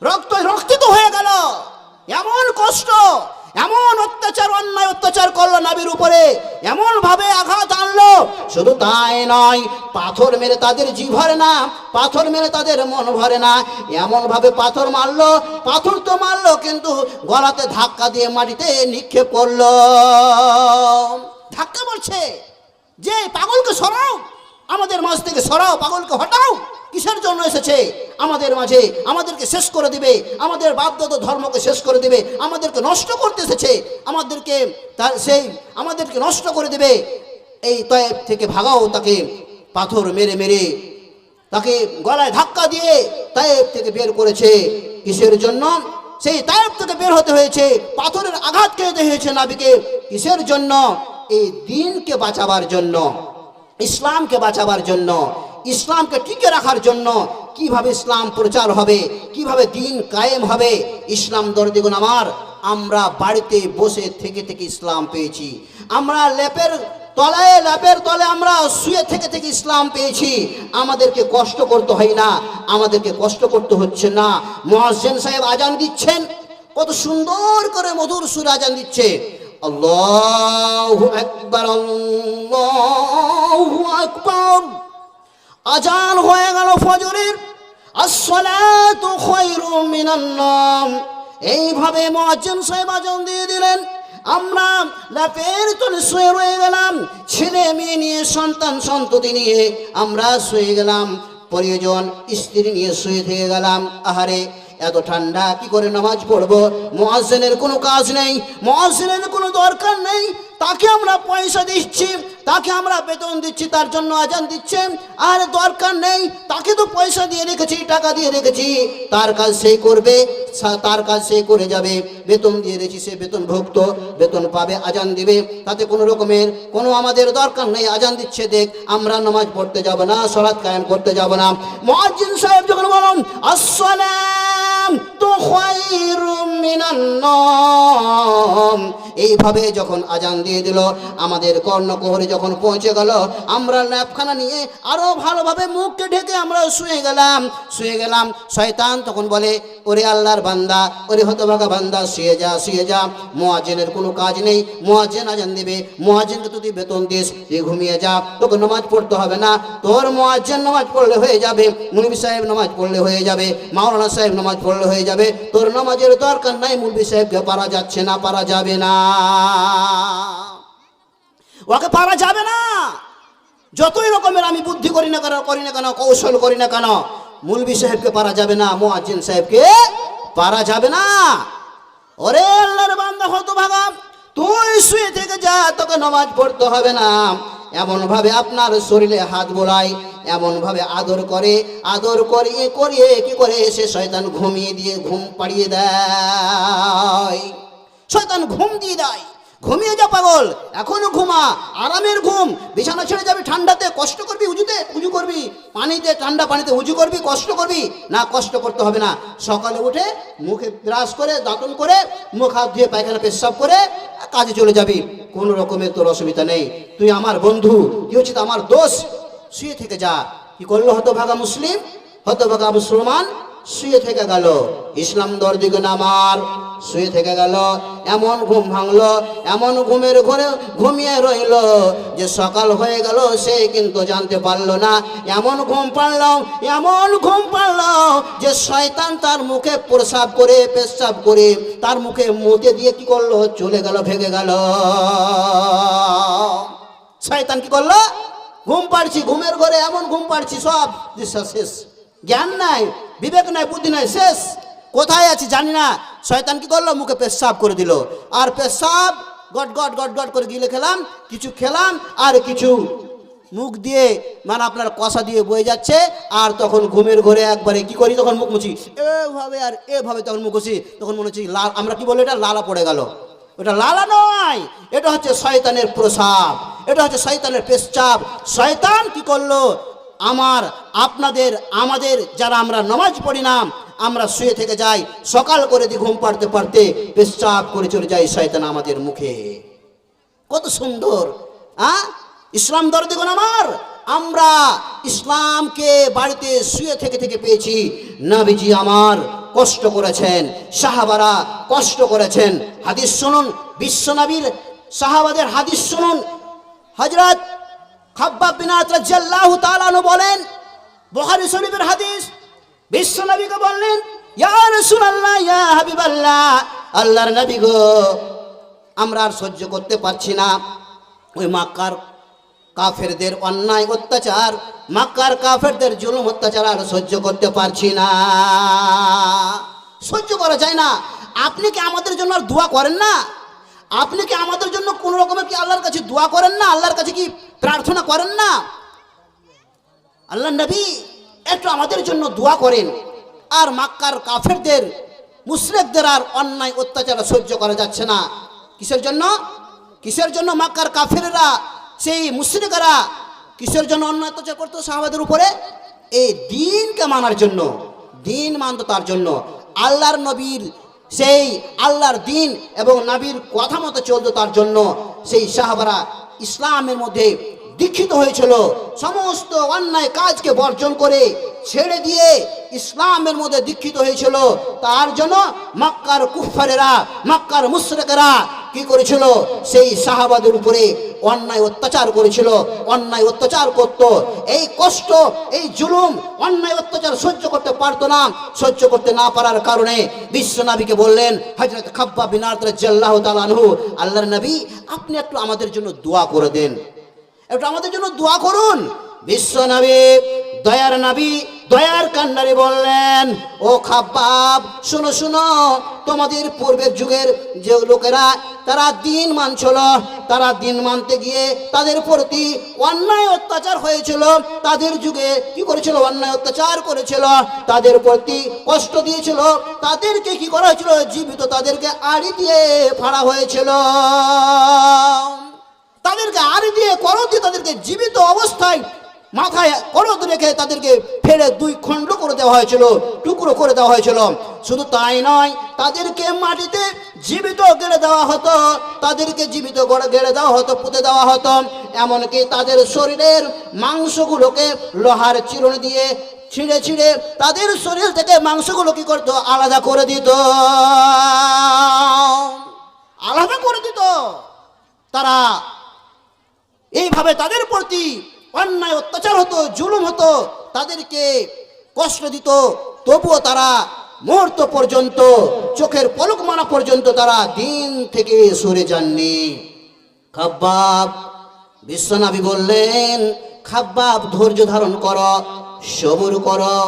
S1: রক্তই রক্তিত হয়ে গেল। এমন কষ্ট, এমন অত্যাচার, অন্যায় অত্যাচার করলো নবীর উপরে, এমন ভাবে আঘাত আনলো। শুধু তাই নয়, পাথর মেরে তাদের জিভ ভরে না, পাথর মেরে তাদের মন ভরে না, এমন ভাবে পাথর মারলো, পাথর তো মারলো কিন্তু গলাতে ধাক্কা দিয়ে মাটিতে নিক্ষেপ করলো। ধাক্কা মারছে যে পাগলকে সরাও, আমাদের মাঝ থেকে সরাও, পাগলকে হটাও। কিসের জন্য এসেছে আমাদের মাঝে? আমাদেরকে শেষ করে দিবে, আমাদের বাপদাদা ধর্মকে শেষ করে দিবে, আমাদেরকে নষ্ট করতে এসেছে, আমাদেরকে আমাদেরকে নষ্ট করে দিবে। এই তায়েফ থেকে ভাগাও তাকে, পাথর মেরে মেরে তাকে গলায় ধাক্কা দিয়ে তায়েফ থেকে বের করেছে। কিসের জন্য? সেই তায়েফ থেকে বের হতে হয়েছে, পাথরের আঘাত খেতে হয়েছে নবীকে। কিসের জন্য? এই দ্বীনকে বাঁচাবার জন্য, ইসলামকে বাঁচাবার জন্য, ইসলামকে টিকে রাখার জন্য। কিভাবে ইসলাম প্রচার হবে, কিভাবে দ্বীন কায়েম হবে। ইসলাম দরদিগুন আমার, আমরা বাড়িতে বসে থেকে থেকে ইসলাম পেয়েছি, আমরা লেপের তলে আমরা শুয়ে থেকে থেকে ইসলাম পেয়েছি। আমাদেরকে কষ্ট করতে হয় না, আমাদেরকে কষ্ট করতে হচ্ছে না। মুয়াজ্জিন সাহেব আজান দিচ্ছেন, কত সুন্দর করে মধুর সুর আজান দিচ্ছে, আল্লাহু আকবার, আল্লাহু আকবার। আজান হয়ে গেল ফজরের, আসসালাতু খায়রুম মিনান নাওম। এইভাবে মুয়াজ্জিন সাহেব আজান দিয়ে দিলেন, আমরা লাফের তলে শুয়ে রয়ে গেলাম, ছেলে মেয়ে নিয়ে, সন্তান সন্ততি নিয়ে আমরা শুয়ে গেলাম, পরিজন স্ত্রী নিয়ে শুয়ে থেকে গেলাম। আহারে এত ঠান্ডা, কি করে নামাজ পড়বো? মুয়াজ্জিনের কোনো কাজ নেই, মুয়াজ্জিনের কোনো দরকার নেই, তাকে আমরা পয়সা দিচ্ছি, তাকে আমরা বেতন দিচ্ছি, তার জন্য আজান দিচ্ছে। আর দরকার নেই, তাকে তো পয়সা দিয়ে রেখেছি, টাকা দিয়ে রেখেছি, তার কাজ সেই করবে, তার কাজ সে করে যাবে, বেতন দিয়ে রেখেছি, সে বেতন ভুক্ত, বেতন পাবে, আজান দিবে, তাতে কোনো রকমের কোনো আমাদের দরকার নেই। আজান দিচ্ছে দেখ, আমরা নামাজ পড়তে যাব না, সালাত কায়েম করতে যাব না। মুয়াজ্জিন সাহেব যখন বলেন আসসালাম তু খায়রুম মিনান নাওম, এইভাবে যখন আজান দিয়ে দিল, আমাদের কর্ণকুহরে যখন পৌঁছে গেল, আমরা ল্যাপখানা নিয়ে আরো ভালোভাবে মুখকে ঢেকে আমরা শুয়ে গেলাম। শয়তান তখন বলে, ওরে আল্লাহর বান্দা, ওরে হতভাগা বান্দা, শুয়ে যা, শুয়ে যা, মুয়াজ্জিনের কোনো কাজ নেই, মুয়াজ্জিন আজান দিবে, মুয়াজ্জিনকে তুই বেতন দিস, তুই ঘুমিয়ে যা, তোকে নামাজ পড়তে হবে না, তোর মুয়াজ্জিন নামাজ পড়লে হয়ে যাবে, মুলবি সাহেব নামাজ পড়লে হয়ে যাবে, মাওলানা সাহেব নামাজ পড়লে হয়ে যাবে, তোর নামাজের দরকার নাই, মুলবি সাহেবকে পারা যাচ্ছে না, পারা যাবে না, ওকে পারা যাবে না। যতই রকমের আমি বুদ্ধি করি না কেন, কৌশল করি না কেন, মুলবি সাহেবকে পারা যাবে না, মুয়াজ্জিন সাহেবকে পারা যাবে না। ওরে আল্লাহর বান্দা হতভাগা, তুই শুয়ে থেকে যা, তোকে নামাজ পড়তে হবে না। এমন ভাবে আপনার শরীরে হাত বোলায়, এমন ভাবে আদর করিয়ে কি করে সে শয়তান ঘুম পাড়িয়ে দেয়, শয়তান ঘুম দিয়ে দেয়। ঘুমিয়ে যা পাগল, এখনো ঘুমা, আরামের ঘুম। বিছানা ছেড়ে যাবি ঠান্ডাতে, কষ্ট করবি, উজু করবি, পানিতে, ঠান্ডা পানিতে উজু করবি, কষ্ট করবি না, কষ্ট করতে হবে না। সকালে উঠে মুখে ব্রাশ করে, দাঁতন করে, মুখ হাত ধুয়ে, পায়খানা পেশাব করে কাজে চলে যাবি, কোনো রকমের তোর অসুবিধা নেই। তুই আমার বন্ধু, তুই হচ্ছে আমার দোষ, শুয়ে থেকে যা। কি করলো হতভাগা মুসলিম, হতভাগা মুসলমান? শুয়ে থেকে গেল। ইসলাম দরদিগুন আমার, শুয়ে থেকে গেল। এমন ঘুম ভাঙলো, এমন ঘুমের ঘরে ঘুমিয়ে রইল যে সকাল হয়ে গেল, সে কিন্তু জানতে পারলো না। এমন ঘুম পাড়লো যে শয়তান তার মুখে পেশাব করে তার মুখে মুতে দিয়ে কি করলো, চলে গেল, ভেঙে গেল। শয়তান কি করলো? ঘুম পাড়ছি, ঘুমের ঘরে এমন ঘুম পাড়ছি, সব দৃশ্য শেষ, জ্ঞান নাই, বিবেক নাই, বুদ্ধি নাই, শেষ। কোথায় আছি জানি না। শয়তান কি করলো? মুখে পেশাব করে দিল। আর পেশাব গট গট গট গট করে গিলে খেলাম, কিছু খেলাম আর কিছু মুখ দিয়ে মানে আপনার কষা দিয়ে বয়ে যাচ্ছে। আর তখন ঘুমের ঘরে একবারে কি করি, তখন মুখ মুছি এভাবে আর এভাবে, তখন মুখ মুছি, তখন মনে হচ্ছে লাল, আমরা কি বলি এটা লালা পড়ে গেল। ওটা লালা নয়, এটা হচ্ছে শয়তানের প্রসাব, এটা হচ্ছে শয়তানের পেশাব। শয়তান কি করলো? আপনাদের আমাদের যারা আমরা নামাজ পড়ি না, আমরা শুয়ে থেকে যাই, সকাল করে দিয়ে ঘুম পাড়তে পারতে পেশাব করে চলে যায় শয়তান আমাদের মুখে। কত সুন্দর ইসলাম দরদি গুণ আমার। আমরা ইসলামকে বাড়িতে শুয়ে থেকে থেকে পেয়েছি। নবীজি আমার কষ্ট করেছেন, সাহাবারা কষ্ট করেছেন। হাদিস শুনুন, বিশ্বনবীর সাহাবাদের হাদিস শুনুন। হযরত খাব্বাব বিন আরত রাদিয়াল্লাহু তাআলা আনহু বলেন, বুখারী শরীফের হাদিস, বিশ্বনবীকে বললেন, ইয়া রাসূলুল্লাহ, ইয়া হাবিবাল্লাহ, আল্লাহর নবী গো, আমরা আর সহ্য করতে পারছি না ওই মক্কার কাফেরদের অন্যায় অত্যাচার, মক্কার কাফেরদের জুলুম অত্যাচার আর সহ্য করতে পারছি না, সহ্য করা যায় না। আপনি কি আমাদের জন্য আর দোয়া করেন না? আপনি কি আমাদের জন্য কোন রকমের কি আল্লাহর কাছে দোয়া করেন না? আল্লাহর কাছে কি প্রার্থনা করেন না? আল্লাহ নবী একটু আমাদের জন্য দোয়া করেন। আর মক্কার কাফেরদের, মুশরিকদের আর অন্যায় অত্যাচার সহ্য করা যাচ্ছে না। কিসের জন্য? কিসের জন্য মক্কার কাফেররা, সেই মুশরিকরা কিসের জন্য অন্যায় অত্যাচার করতো সাহাবাদের উপরে? এই দ্বীনকে মানার জন্য, দ্বীন মানত তার জন্য। আল্লাহর নবীর সেই আল্লাহর দ্বীন এবং নবীর কথা মতো চলতো তার জন্য সেই সাহাবারা ইসলামের মধ্যে দীক্ষিত হয়েছিল। সমস্ত অন্যায় কাজকে বর্জন করে ছেড়ে দিয়ে ইসলামের মধ্যে দীক্ষিত হয়েছিল। তার জন্য মক্কার কুফারেরা, মক্কার মুশরিকরা কি করেছিল? সেই সাহাবাদের উপরে অন্যায় অত্যাচার করেছিল, অন্যায় অত্যাচার করত। এই কষ্ট, এই জুলুম, অন্যায় অত্যাচার সহ্য করতে পারতো না। সহ্য করতে না পারার কারণে বিশ্বনবীকে বললেন, হযরত খাব্বাব বিন আরত রাদিয়াল্লাহু তাআলা আনহু, আল্লাহর নবী আপনি একটু আমাদের জন্য দোয়া করে দেন, একটু আমাদের জন্য দোয়া করুন। বিশ্বনবী, দয়ার নবী, দয়ার কান্ডারি বললেন, ও খাব্বাব, শুনো শুনো, তোমাদের পূর্বের যুগের যে লোকেরা তারা দিন মানছিল, তারা দিন মানতে গিয়ে তাদের প্রতি অন্যায় অত্যাচার হয়েছিল। তাদের যুগে কি করেছিল? অন্যায় অত্যাচার করেছিল, তাদের প্রতি কষ্ট দিয়েছিল, তাদেরকে কি করা হয়েছিল? জীবিত তাদেরকে আড়ি দিয়ে ফাড়া হয়েছিল, তাদেরকে আড়ি দিয়ে করদ দিয়ে তাদেরকে জীবিত অবস্থায় মাথায় করদ রেখে তাদেরকে ফেলে দুই খণ্ড করে দেওয়া হয়েছিল, টুকরো করে দেওয়া হয়েছিল। শুধু তাই নয়, তাদেরকে মাটিতে জীবিত গেড়ে দেওয়া হতো, তাদেরকে জীবিত গেড়ে দেওয়া হতো, পুঁতে দেওয়া হতো। এমনকি তাদের শরীরের মাংসগুলোকে লোহার চিরুনি দিয়ে ছিঁড়ে ছিঁড়ে তাদের শরীর থেকে মাংসগুলো কি করতো? আলাদা করে দিত, আলাদা করে দিত। তারা এইভাবে তাদের প্রতি অন্যায় অত্যাচার হতো, জুলুম হতো, তাদেরকে কষ্ট দিত। তবুও তারা মুহূর্ত পর্যন্ত, চোখের পলক মারা পর্যন্ত তারা দিন থেকে সরে যাননি। খাব্বাব, বিশ্বনবী বললেন, খাব্বাব ধৈর্য ধারণ করো, সবুর করো,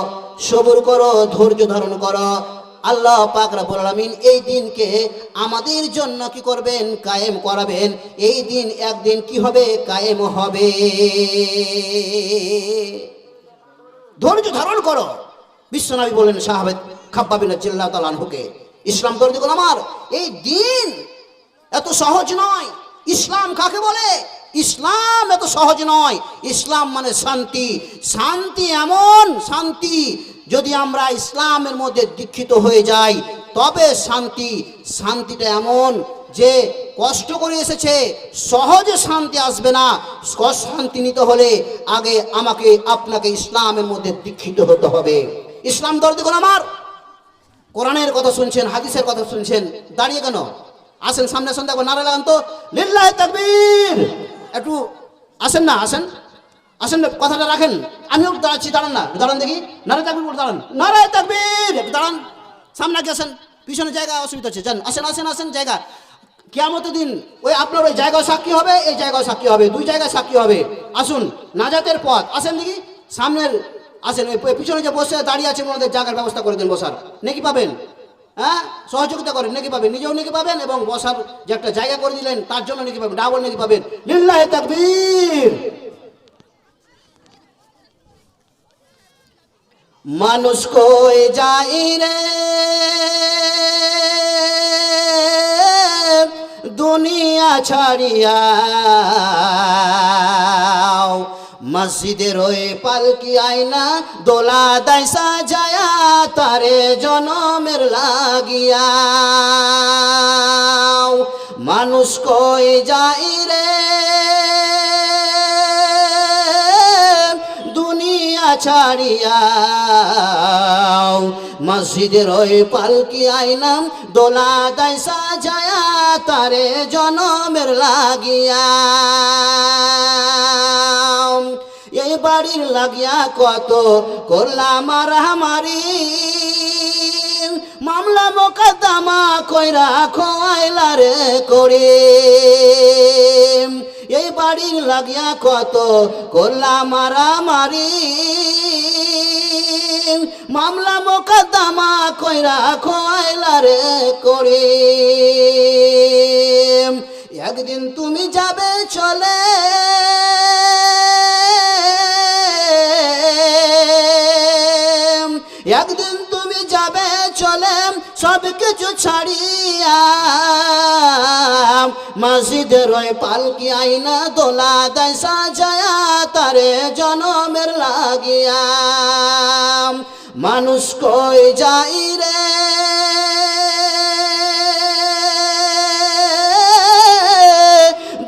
S1: সবুর করো, ধৈর্য ধারণ করো। আল্লাহ পাক রব্বুল আলামিন এই দিনকে আমাদের জন্য কি করবেন? কায়েম করাবেন। এই দিন একদিন কি হবে? কায়েম হবে। ধৈর্য ধারণ করো। বিশ্বনবী বলেন সাহাবে খাব্বাব বিন রাদিয়াল্লাহু তাআলা আনহুকে, ইসলাম দরদি গুণ আমার, এই দিন এত সহজ নয়। ইসলাম কাকে বলে? ইসলাম এত সহজ নয়। ইসলাম মানে শান্তি। শান্তি এমন শান্তি, যদি আমরা ইসলামের মধ্যে দীক্ষিত হয়ে যাই তবে শান্তি। শান্তিটা এমন যে কষ্ট করে এসেছে, সহজে শান্তি আসবে না। শান্তি নিতে হলে আগে আমাকে আপনাকে ইসলামের মধ্যে দীক্ষিত হতে হবে। ইসলাম দরদি গুণ আমার, কোরআনের কথা শুনছেন, হাদিসের কথা শুনছেন, দাঁড়িয়ে কেন? আসেন সামনে, আসেন, দেখো নারা লাগান তো, লিল্লাহি তাকবীর। একটু আসেন না, আসেন, আসেন, কথাটা রাখেন। আমিও দাঁড়াচ্ছি, দাঁড়ান না, দাঁড়ান দেখি, নারায়ে তাকবীর, দাঁড়ান, নারায়ে তাকবীর, একটু দাঁড়ান, সামনে আগে আসেন, পিছনে জায়গা অসুবিধা হচ্ছে, যান, আসেন, আসেন, আসেন, জায়গা। কিয়ামতের দিন ওই আপনার ওই জায়গায় সাক্ষী হবে, এই জায়গায় সাক্ষী হবে, দুই জায়গায় সাক্ষী হবে। আসুন, নাজাতের পথ, আসেন দেখি, সামনের আসেন, ওই পিছনে যে বসে দাঁড়িয়ে আছে ওনাদের জায়গার ব্যবস্থা করে দেন, বসার নেকি পাবেন। হ্যাঁ, সহযোগিতা করেন, নেকি পাবেন, নিজেও নেকি পাবেন এবং বসার যে একটা জায়গা করে দিলেন তার জন্য নেকি পাবেন, ডাবল নেকি পাবেন। লিল্লাহি তাকবীর। মানুষ কই যাই রে দুনিয়া ছাড়িয়া, মসজিদের ওই পালকি আয়না দোলা দাই সাজায়া তারে জনমের লাগিয়া। মানুষ কই যাই রে দুনিয়া ছাড়িয়া, মসজিদের ওই পালকি আয়না দোলা দাই সাজায়া তারে জনমের লাগিয়া। এই বাড়ির লাগিয়া কত করলাম মারামারি, মামলা মোকদ্দমা কইরা খোয়াইলা রে করে। এই বাড়ির লাগিয়া কত করলাম মারামারি, মামলা মোকদ্দমা কইরা খোয়াইলা রে করে। একদিন তুমি যাবে চলে, একদিন তুমি যাবে চলে সব কিছু ছাড়িয়া, মসজিদের ওই পালকি আইনা দোলা দাই সাজায়া তারে জনমের লাগিয়া। মানুষ কই যাই রে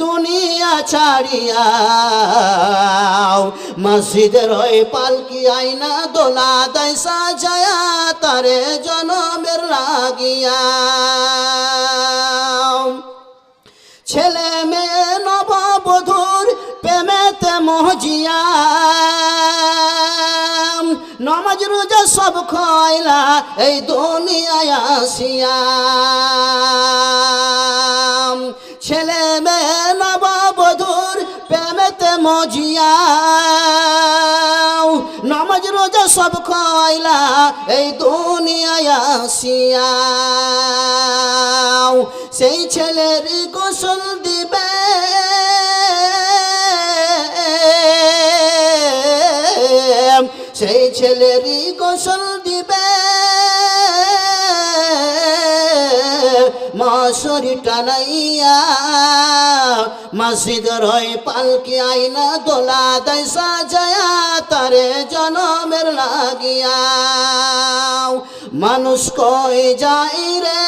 S1: দুনিয়া ছাড়িয়া, মসজিদের ওই পালকি আইনা দোলা দাই সাজায়া তারে জনমের লাগিয়া। ছেলে মেয়ে নববধূর প্রেমেতে মহজিয়া, নমাজ রোজা সব খয়লা এই দুনিয়ায় আসিয়া। ছেলে মেয়ে নববধূর প্রেমেতে মজিয়া, নমাজ রোজা সব খয়লা এই দুনিয়ায় আসিয়া। সেই ছেলের গোসল দিবে সেই ছেলেরই গোসল দিবে, মশারি টানাইয়া, মসজিদের ওই পালকি আইনা দোলা দাই সাজায়া তারে জনমের লাগিয়া। মানুষ কই যাই রে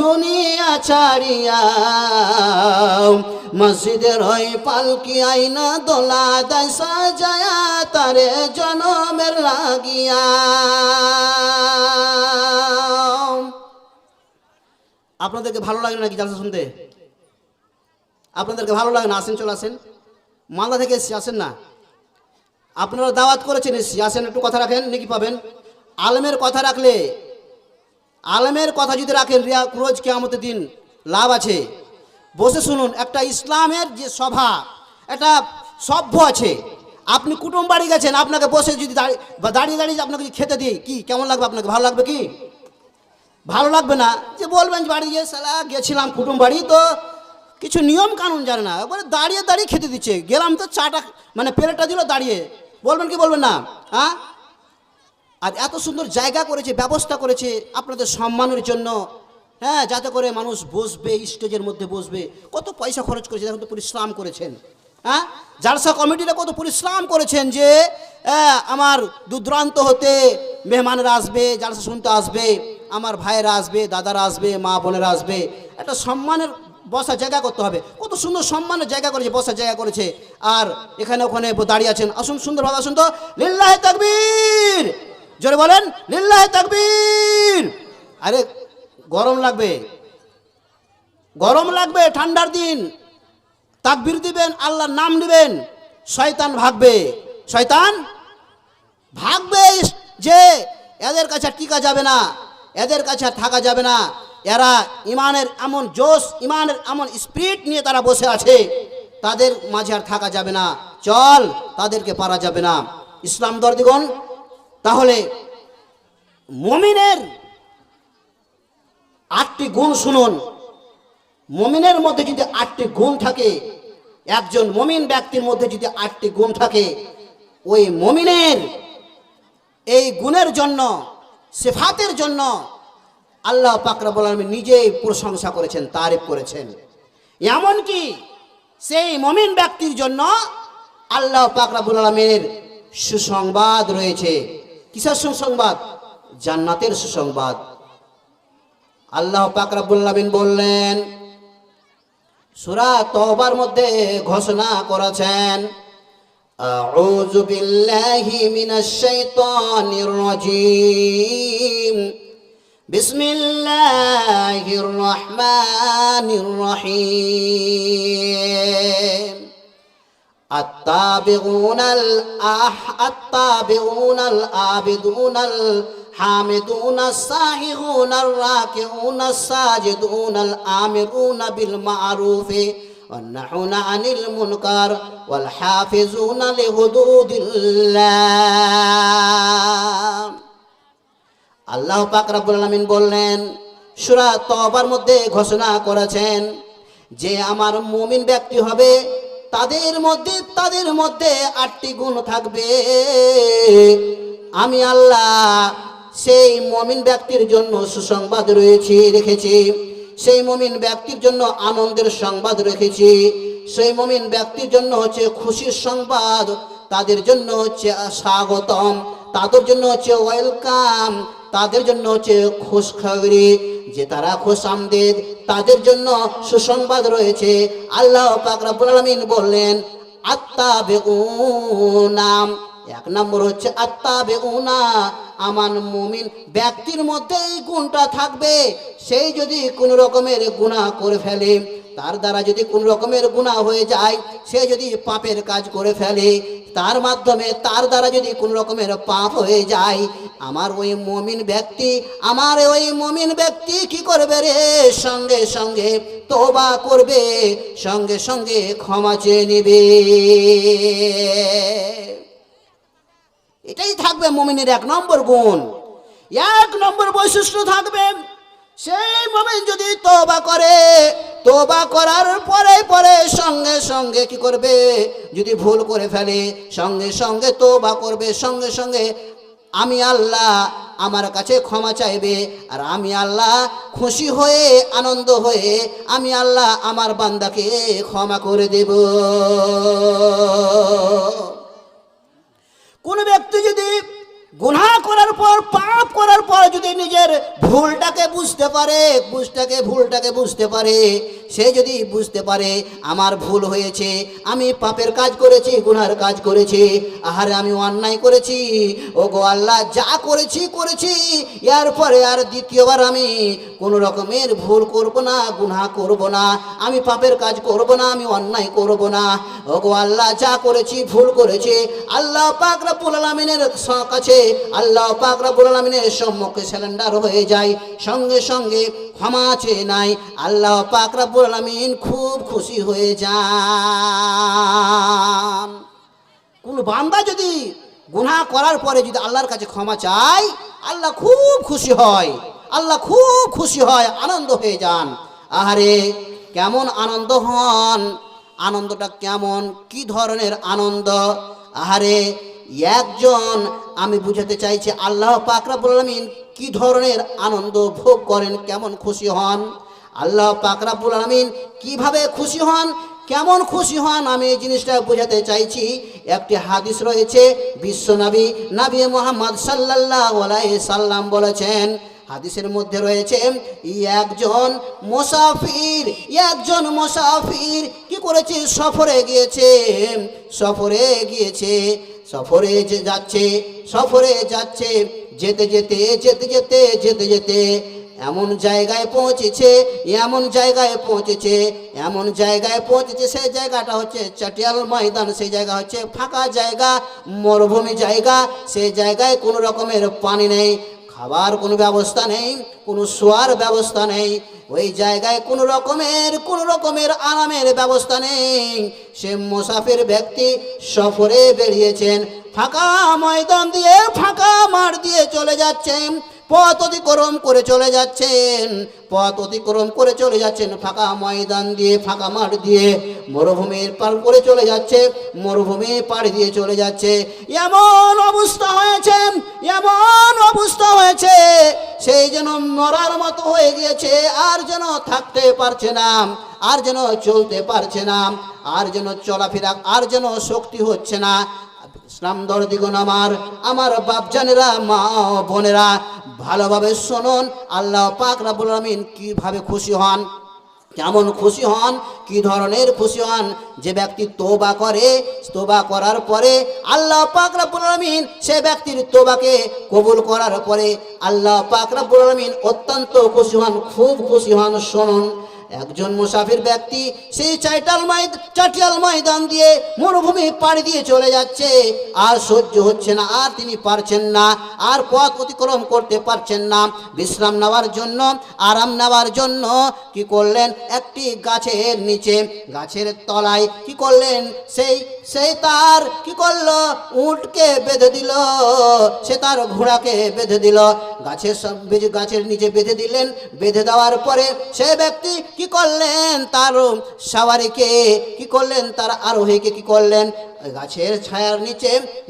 S1: দুনিয়া ছাড়িয়া, মসজিদের ওই পালকি আইনা দোলা দাই সাজায়া তারে জনমের লাগিয়া। আপনাদেরকে ভালো লাগে নাকি জালসা শুনতে? আপনাদেরকে ভালো লাগে না? আসেন, চলে আসেন। মালদা থেকে এসছি, আসেন না? আপনারা দাওয়াত করেছেন, এসছি, আসেন, একটু কথা রাখেন, নাকি পাবেন। আলেমের কথা রাখলে, আলেমের কথা যদি রাখেন রোজ কিয়ামতের দিন লাভ আছে। বসে শুনুন, একটা ইসলামের যে সভা, একটা সভ্য আছে। আপনি কুটুম বাড়ি গেছেন, আপনাকে বসে যদি দাঁড়িয়ে দাঁড়িয়ে আপনাকে যদি খেতে দিই, কি কেমন লাগবে? আপনাকে ভালো লাগবে কি? ভালো লাগবে না। যে বলবেন বাড়ি গিয়ে সালা গেছিলাম কুটুম বাড়ি, তো কিছু নিয়ম কানুন জানে না, একবারে দাঁড়িয়ে দাঁড়িয়ে খেতে দিচ্ছে। গেলাম তো চাটা মানে প্লেটটা দিল দাঁড়িয়ে, বলবেন কি বলবেন না? হ্যাঁ, আর এত সুন্দর জায়গা করেছে, ব্যবস্থা করেছে আপনাদের সম্মানের জন্য, হ্যাঁ, যাতে করে মানুষ বসবে, স্টেজের মধ্যে বসবে। কত পয়সা খরচ করেছে, দেখুন তো, পরিশ্রম করেছেন। হ্যাঁ, জালসা কমিটিরা কত পরিশ্রম করেছেন যে আমার দূরদূরান্ত হতে মেহমানেরা আসবে, জালসা শুনতে আসবে, আমার ভাইয়েরা আসবে, দাদারা আসবে, মা বোনেরা আসবে, একটা সম্মানের বসার জায়গা করতে হবে। কত সুন্দর সম্মানের জায়গা করেছে, বসার জায়গা করেছে। আর এখানে ওখানে দাঁড়িয়ে আছেন, আসুন সুন্দরভাবে আসুন তো। লিল্লাহি তাকবীর, জোরে বলেন লিল্লাহি তাকবীর। আরে গরম লাগবে, গরম লাগবে, ঠান্ডার দিন। তাকবীর দিবেন, আল্লাহর নাম নেবেন, শয়তান ভাগবে, শয়তান ভাগবে। যে এদের কাছে টিকা যাবে না, এদের কাছে থাকা যাবে না। এরা ইমানের এমন জোশ, ইমানের এমন স্পিরিট নিয়ে তারা বসে আছে, তাদের মাঝে আর থাকা যাবে না, চল তাদেরকে পারা যাবে না। ইসলাম দর্দিগণ, তাহলে মুমিনের 8টি গুণ শুনুন। মুমিনের মধ্যে যদি 8টি গুণ থাকে, একজন মুমিন ব্যক্তির মধ্যে যদি 8টি গুণ থাকে, ওই মুমিনের এই গুণের জন্য, সিফাতের জন্য আল্লাহ পাক রব্বুল আলামিন নিজেই প্রশংসা করেছেন, তারিফ করেছেন। এমনকি সেই মুমিন ব্যক্তির জন্য আল্লাহ পাক রব্বুল আলামিনের সুসংবাদ রয়েছে। কিসের সুসংবাদ? জান্নাতের সুসংবাদ। আল্লাহ পাক রব্বুল আলামিন বললেন, সূরা তওবার মধ্যে ঘোষণা করেছেন, আউযু বিল্লাহি মিনাশ শাইতানির রাজীম, বিসমিল্লাহির রহমানির রহিম। আত্তাবিউনাল আবিদুনাল হামিদুনাস সাইহুনার রাকিউনাস সাজিদুনাল আমিরুনা বিল মা'রুফি ওয়ান্নাহুনা আনিল মুনকার ওয়াল হাফিজুনা লিহুদুদিল্লাহ। আল্লাহ পাক রব্বুল আলামিন বললেন, সূরা তওবার মধ্যে ঘোষণা করেছেন যে আমার মুমিন ব্যক্তি হবে, তাদের মধ্যে 8টি গুণ থাকবে। আমি আল্লাহ সেই মুমিন ব্যক্তির জন্য সুসংবাদ রেখেছি, সেই মুমিন ব্যক্তির জন্য আনন্দের সংবাদ রেখেছি, সেই মুমিন ব্যক্তির জন্য হচ্ছে খুশির সংবাদ, তাদের জন্য হচ্ছে স্বাগতম, তাদের জন্য হচ্ছে ওয়েলকাম, তাদের জন্য হচ্ছে খুশখবরি, যে তারা খুশামদেদ, তাদের জন্য সুসংবাদ রয়েছে। আল্লাহ পাক রব্বুল আলামিন বললেন, আত্তাবিউনা, 1 নম্বর হচ্ছে আত্তাবিউনা, আমার মুমিন ব্যক্তির মধ্যে এই গুণটা থাকবে। সেই যদি কোনো রকমের গুনাহ করে ফেলে, তার দ্বারা যদি কোনো রকমের গুনাহ হয়ে যায়, সে যদি পাপের কাজ করে ফেলে, তার মাধ্যমে তার দ্বারা যদি কোনো রকমের পাপ হয়ে যায়, আমার ওই মুমিন ব্যক্তি কি করবে রে? সঙ্গে সঙ্গে তওবা করবে, সঙ্গে সঙ্গে ক্ষমা চেয়ে নেবে। এটাই থাকবে মুমিনের 1 নম্বর গুণ, 1 নম্বর বৈশিষ্ট্য থাকবে। সেই মুমিন যদি তওবা করে, তওবা করার পরে সঙ্গে সঙ্গে কি করবে? যদি ভুল করে ফেলে, সঙ্গে সঙ্গে তওবা করবে, সঙ্গে সঙ্গে আমি আল্লাহ আমার কাছে ক্ষমা চাইবে, আর আমি আল্লাহ খুশি হয়ে, আনন্দ হয়ে আমি আল্লাহ আমার বান্দাকে ক্ষমা করে দেব। কোন ব্যক্তি যদি গুনাহ করার পর, পাপ করার পর যদি নিজের ভুলটাকে বুঝতে পারে, সে যদি বুঝতে পারে আমার ভুল হয়েছে, আমি পাপের কাজ করেছি, গুনাহের কাজ করেছি, আহারে আমি অন্যায় করেছি, ও গো আল্লাহ যা করেছি এরপরে আর দ্বিতীয়বার আমি কোনো রকমের ভুল করব না, গুনাহ করব না, আমি পাপের কাজ করব না, আমি অন্যায় করব না। ও গো আল্লাহ যা করেছি, ভুল করেছি, আল্লাহ পাক রব্বুল আলামিনের কাছে, আল্লাহ পাক রব্বুল আলামিনের সম্মুখে সারেন্ডার হয়ে যায়, সঙ্গে সঙ্গে ক্ষমা চেয়ে নাই, আল্লাহ পাক রব্বুল আলামিন খুব খুশি হয়ে যান। কোন বান্দা যদি গুনাহ করার পরে যদি আল্লাহর কাছে ক্ষমা চায়, আল্লাহ খুব খুশি হয়, আল্লাহ খুব খুশি হয়, আনন্দ হয়ে যান। আহারে কেমন আনন্দ হন, আনন্দটা কেমন, কি ধরনের আনন্দ! আহারে একজন, আমি বুঝাতে চাইছি আল্লাহ পাক রব্বুল আলামিন কি ধরনের আনন্দ ভোগ করেন, কেমন খুশি হন। আল্লাহ পাক রব্বুল আলামিন কিভাবে খুশি হন, কেমন খুশি হন, আমি এই জিনিসটা বোঝাতে চাইছি। একটি হাদিস রয়েছে, বিশ্বনবী নবী মুহাম্মদ সাল্লাল্লাহু আলাইহি সাল্লাম বলেছেন, হাদিসের মধ্যে রয়েছে, একজন মুসাফির কি করেছে? সফরে যাচ্ছে, যেতে যেতে এমন জায়গায় পৌঁছেছে, সেই জায়গাটা হচ্ছে চাটিয়াল ময়দান, সেই জায়গা হচ্ছে ফাঁকা জায়গা, মরুভূমি জায়গা, সেই জায়গায় কোনো রকমের পানি নেই, খাবার কোনো ব্যবস্থা নেই, কোনো শোয়ার ব্যবস্থা নেই। ওই জায়গায় কোনো রকমের আরামের ব্যবস্থা নেই। সে মুসাফির ব্যক্তি সফরে বেরিয়েছেন, ফাঁকা ময়দান দিয়ে ফাঁকা মাঠ দিয়ে চলে যাচ্ছেন, পথ অতিক্রম করে চলে যাচ্ছেন ফাঁকা ময়দান দিয়ে ফাঁকা মাঠ দিয়ে, মরুভূমির পার করে চলে যাচ্ছে, মরুভূমি পাড়ি দিয়ে চলে যাচ্ছে। এমন অবস্থা হয়েছে সেই যেন মরার মতো হয়ে গিয়েছে, আর যেন থাকতে পারছে না, আর যেন চলতে পারছে না, আর যেন চলাফেরা, আর যেন শক্তি হচ্ছে না। ইসলাম দরদিগণ, আমার বাপজানেরা, মা বোনেরা, ভালোভাবে শুনুন। আল্লাহ পাক রব্বুল আলামিন কিভাবে খুশি হন, কেমন খুশি হন, কি ধরনের খুশি হন। যে ব্যক্তি তওবা করে, তওবা করার পরে আল্লাহ পাক রব্বুল আলামিন সে ব্যক্তির তওবাকে কবুল করার পরে আল্লাহ পাক রব্বুল আলামিন অত্যন্ত খুশি হন, খুব খুশি হন। শুনুন, একজন মুসাফির ব্যক্তি সেই চাটিয়াল ময়দান দিয়ে মরুভূমি পাড়ি দিয়ে চলে যাচ্ছে, আর সহ্য হচ্ছে না, আর তিনি পারছেন না, আর পথ অতিক্রম করতে পারছেন না। বিশ্রাম নেওয়ার জন্য, আরাম নেওয়ার জন্য কি করলেন, একটি গাছের নিচে, গাছের তলায় কি করলেন, সেই তার কি করলো, উটকে বেঁধে দিল, সে তার ঘোড়াকে বেঁধে দিল, গাছের নিচে বেঁধে দিলেন। বেঁধে দেওয়ার পরে সে ব্যক্তি কি করলেন, তার সওয়ারিকে কি করলেন, তার আরোহীকে কি করলেন, গাছের ছায়ার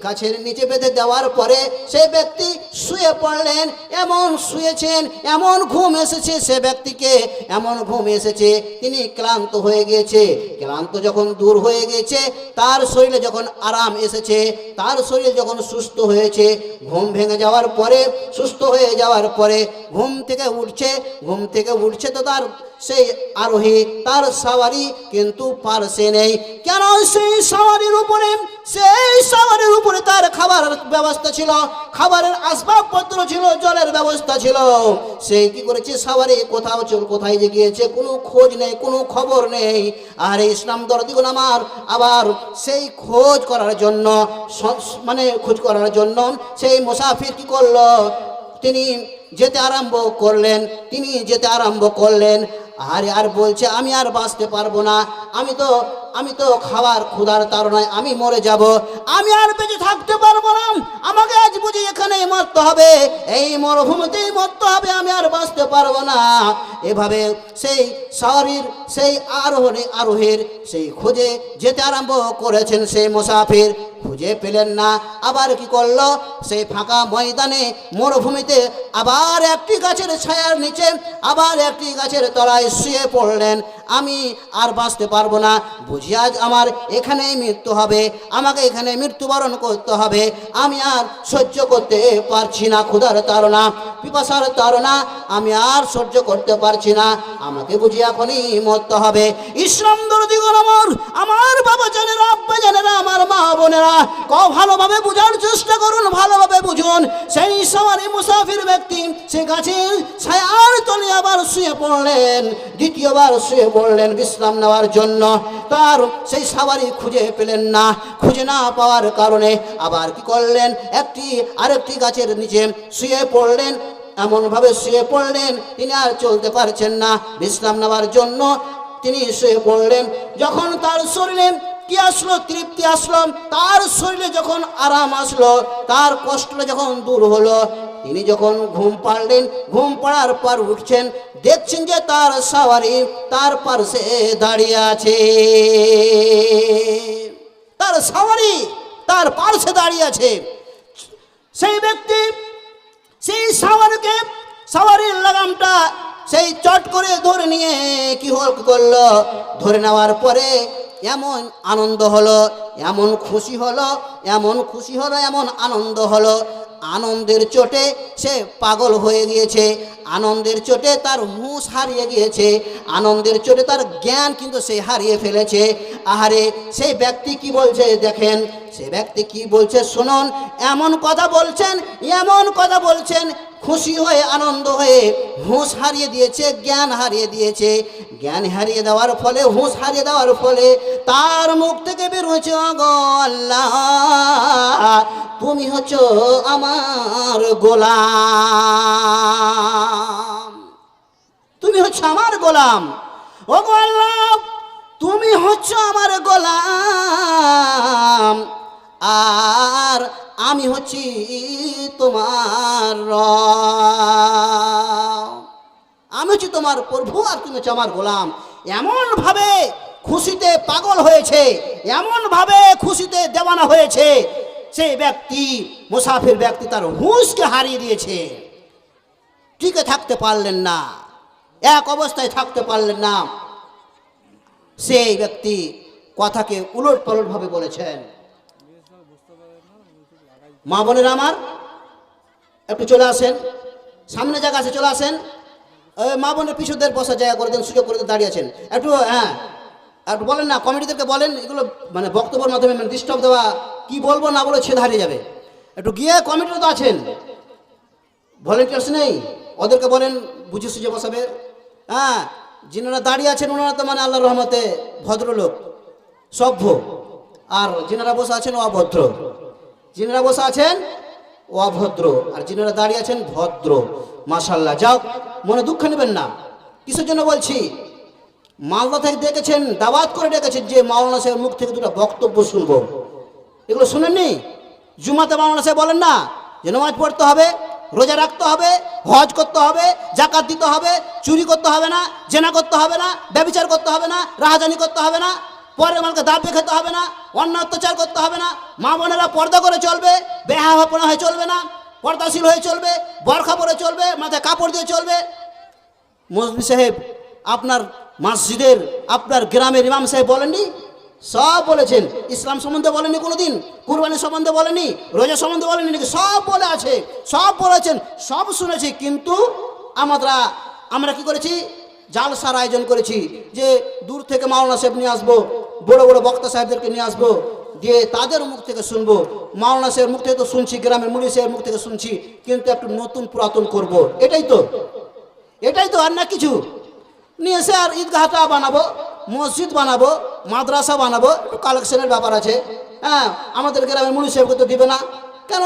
S1: গাছের নিচে বেঁধে দেওয়ার পরে সে ব্যক্তি শুয়ে পড়লেন। এমন শুয়েছেন, এমন ঘুম এসেছে সে ব্যক্তিকে, এমন ঘুম এসেছে, তিনি ক্লান্ত হয়ে গিয়েছে। ক্লান্ত যখন দূর হয়ে গেছে, তার শরীরে যখন আরাম এসেছে, তার শরীর যখন সুস্থ হয়েছে, ঘুম ভেঙে যাওয়ার পরে, সুস্থ হয়ে যাওয়ার পরে ঘুম থেকে উঠছে তো তার সেই আরোহী, তার সওয়ারি কিন্তু পারছে নেই। কেন? সেই সওয়ারির উপরে তার খাবারের ব্যবস্থা ছিল, খাবারের আসবাবপত্র ছিল, জলের ব্যবস্থা ছিল। সেই কি করেছে, সওয়ারি কোথায় যে গিয়েছে কোনো খোঁজ নেই, কোনো খবর নেই। আর ইসলাম দরদিগণ আমার, আবার সেই খোঁজ করার জন্য সেই মুসাফির কি করলো, তিনি যেতে আরম্ভ করলেন। আর বলছে, আমি আর বাঁচতে পারবো না, আমি তো খাবার ক্ষুধার তাড়নায় আমি মরে যাব, আমি আর বেঁচে থাকতে পারবো না, আমাকে আজ বুঝি এখানেই মরতে হবে, এই মরুভূমিতেই মরতে হবে, আমি আর বাঁচতে পারবো না। এভাবে সেই সওয়ারির, সেই আরোহীর সেই খুঁজে যেতে আরম্ভ করেছেন। সেই মুসাফির খুঁজে পেলেন না, আবার কি করলো, সেই ফাঁকা ময়দানে মরুভূমিতে আবার একটি গাছের ছায়ার নিচে, আবার একটি গাছের তলায় শুয়ে পড়লেন। আমি আর বাঁচতে পারবো না, বুঝি আজ আমার এখানেই মৃত্যু হবে, আমাকে এখানে মৃত্যুবরণ করতে হবে, আমি আর সহ্য করতে পারছি না, ক্ষুধার তাড়না, পিপাসার তাড়না আমি আর সহ্য করতে পারছি না, আমাকে বুঝি এখনই মরতে হবে। ইসলাম দরদিগণ আমার বাবা জানেরা, আব্বা জানেরা, আমার মা বোনেরা, ভালোভাবে বুঝার চেষ্টা করুন, ভালোভাবে বুঝুন। সেই সওয়ারি মুসাফির ব্যক্তি সে গাছের ছায়ার তলে আবার শুয়ে পড়লেন, দ্বিতীয়বার শুয়ে পড়লেন বিশ্রাম নেওয়ার জন্য। তার সেই সওয়ারি খুঁজে পেলেন না, খুঁজে না পাওয়ার কারণে আবার কি করলেন, আরেকটি গাছের নিচে শুয়ে পড়লেন। এমনভাবে শুয়ে পড়লেন, তিনি আর চলতে পারছেন না, বিশ্রাম নেওয়ার জন্য তিনি শুয়ে পড়লেন। যখন তার শরীরে কি আসলো, তৃপ্তি আসলো, তার শরীরে যখন আরাম আসলো, তার কষ্টটা যখন দূর হলো, তিনি যখন ঘুম পাড়লেন, ঘুম পাড়ার পর উঠছেন, দেখছেন যে তার সওয়ারি তার পাশে দাঁড়িয়ে আছে, তার সওয়ারি তার পাশে দাঁড়িয়ে আছে। সেই ব্যক্তি সেই সওয়ারির লাগামটা সেই চট করে ধরে নিয়ে কি করলো, ধরে নেওয়ার পরে এমন আনন্দ হলো, এমন খুশি হলো, এমন আনন্দ হলো, আনন্দের চোটে সে পাগল হয়ে গিয়েছে, আনন্দের চোটে তার হুঁশ হারিয়ে গিয়েছে, আনন্দের চোটে তার জ্ঞান কিন্তু সে হারিয়ে ফেলেছে। আহারে, সেই ব্যক্তি কি বলছে দেখেন, সে ব্যক্তি কি বলছে শুনুন, এমন কথা বলছেন, খুশি হয়ে, আনন্দ হয়ে হুঁশ হারিয়ে দিয়েছে, জ্ঞান হারিয়ে দিয়েছে। জ্ঞান হারিয়ে দেওয়ার ফলে, হুঁশ হারিয়ে দেওয়ার ফলে তার মুখ থেকে বের হয়েছে, ওগো আল্লাহ, তুমি হচ্ছ আমার গোলাম, তুমি হচ্ছে আমার গোলাম। ও গো আল্লাহ, তুমি হচ্ছে আমার গোলাম, আর আমি হচ্ছি তোমার রব। আমি হচ্ছি তোমার প্রভু আর তুমি হচ্ছে আমার গোলাম। এমনভাবে খুশিতে পাগল হয়েছে, এমনভাবে খুশিতে দেওয়ানা হয়েছে, সেই ব্যক্তি, মুসাফির ব্যক্তি তার হুঁশকে হারিয়ে দিয়েছে। টিকে থাকতে পারলেন না, এক অবস্থায় থাকতে পারলেন না। সেই ব্যক্তি কথাকে উলট পালট ভাবে বলেছেন। মা বোনেরা আমার, একটু চলে আসেন, সামনে জায়গা আছে, চলে আসেন। মা বোনের পিছুদের বসার জায়গা করে দেন, সুযোগ করে দেন, দাঁড়িয়ে আছেন একটু। হ্যাঁ, একটু বলেন না, কমিটিদেরকে বলেন, এগুলো মানে বক্তব্যের মাধ্যমে মানে ডিস্টার্ব দেওয়া, কি বলবো না বলে ছেদ হারিয়ে যাবে। একটু গিয়ে কমিটিতে তো আছেন, ভলেন্টিয়ার্স নেই, ওদেরকে বলেন বুঝে সুঝে বসাবে। হ্যাঁ, যিনারা দাঁড়িয়ে আছেন ওনারা তো মানে আল্লাহর রহমতে ভদ্রলোক, সভ্য, আর যিনারা বসে আছেন অভদ্র। যিনারা বসে আছেন অভদ্র, আর যিনারা দাঁড়িয়ে আছেন ভদ্র। মাশাআল্লাহ। যাও, মনে দুঃখ নেবেন না। কিসের জন্য বলছি, মালদা থেকে দেখেছেন, দাওয়াত করে ডেকেছেন যে মাওলানা সাহেবের মুখ থেকে দুটো বক্তব্য শুনবো। এগুলো শুনেননি? জুমাতে মাওলানা সাহেব বলেন না যে নামাজ পড়তে হবে, রোজা রাখতে হবে, হজ করতে হবে, জাকাত দিতে হবে, চুরি করতে হবে না, জেনা করতে হবে না, ব্যভিচার করতে হবে না, রাহাজানি করতে হবে না, পরের মালকে দাবি খেতে হবে না, অন্যায় অত্যাচার করতে হবে না, মা বোনেরা পর্দা করে চলবে, বেহায়াপনা হয়ে চলবে না, পর্দাশীল হয়ে চলবে, বরখা পরে চলবে, মাথায় কাপড় দিয়ে চলবে। মৌলভী সাহেব আপনার মসজিদের, আপনার গ্রামের ইমাম সাহেব বলেননি? সব বলেছেন। ইসলাম সম্বন্ধে বলেননি কোনোদিন? কুরবানি সম্বন্ধে বলেনি? রোজা সম্বন্ধে বলেনি নাকি? সব বলে আছে, সব বলেছেন, সব শুনেছি। কিন্তু আমরা কি করেছি? জালসার আয়োজন করেছি, যে দূর থেকে মাওলানা সাহেব নিয়ে আসবো, বড় বড় বক্তা সাহেবদেরকে নিয়ে আসবো, দিয়ে তাদের মুখ থেকে শুনবো। মাওলানা সাহেবের মুখ থেকে তো শুনছি, গ্রামের মুড়ি সাহেবের মুখ থেকে শুনছি, কিন্তু একটু নতুন পুরাতন করব। এটাই তো, আর না কিছু নিয়ে এসে আর ঈদগাহটা বানাবো, মসজিদ বানাবো, মাদ্রাসা বানাবো, একটু কালেকশনের ব্যাপার আছে। হ্যাঁ, আমাদের গ্রামের মুড়ি সাহেবকে তো দিবে না কেন?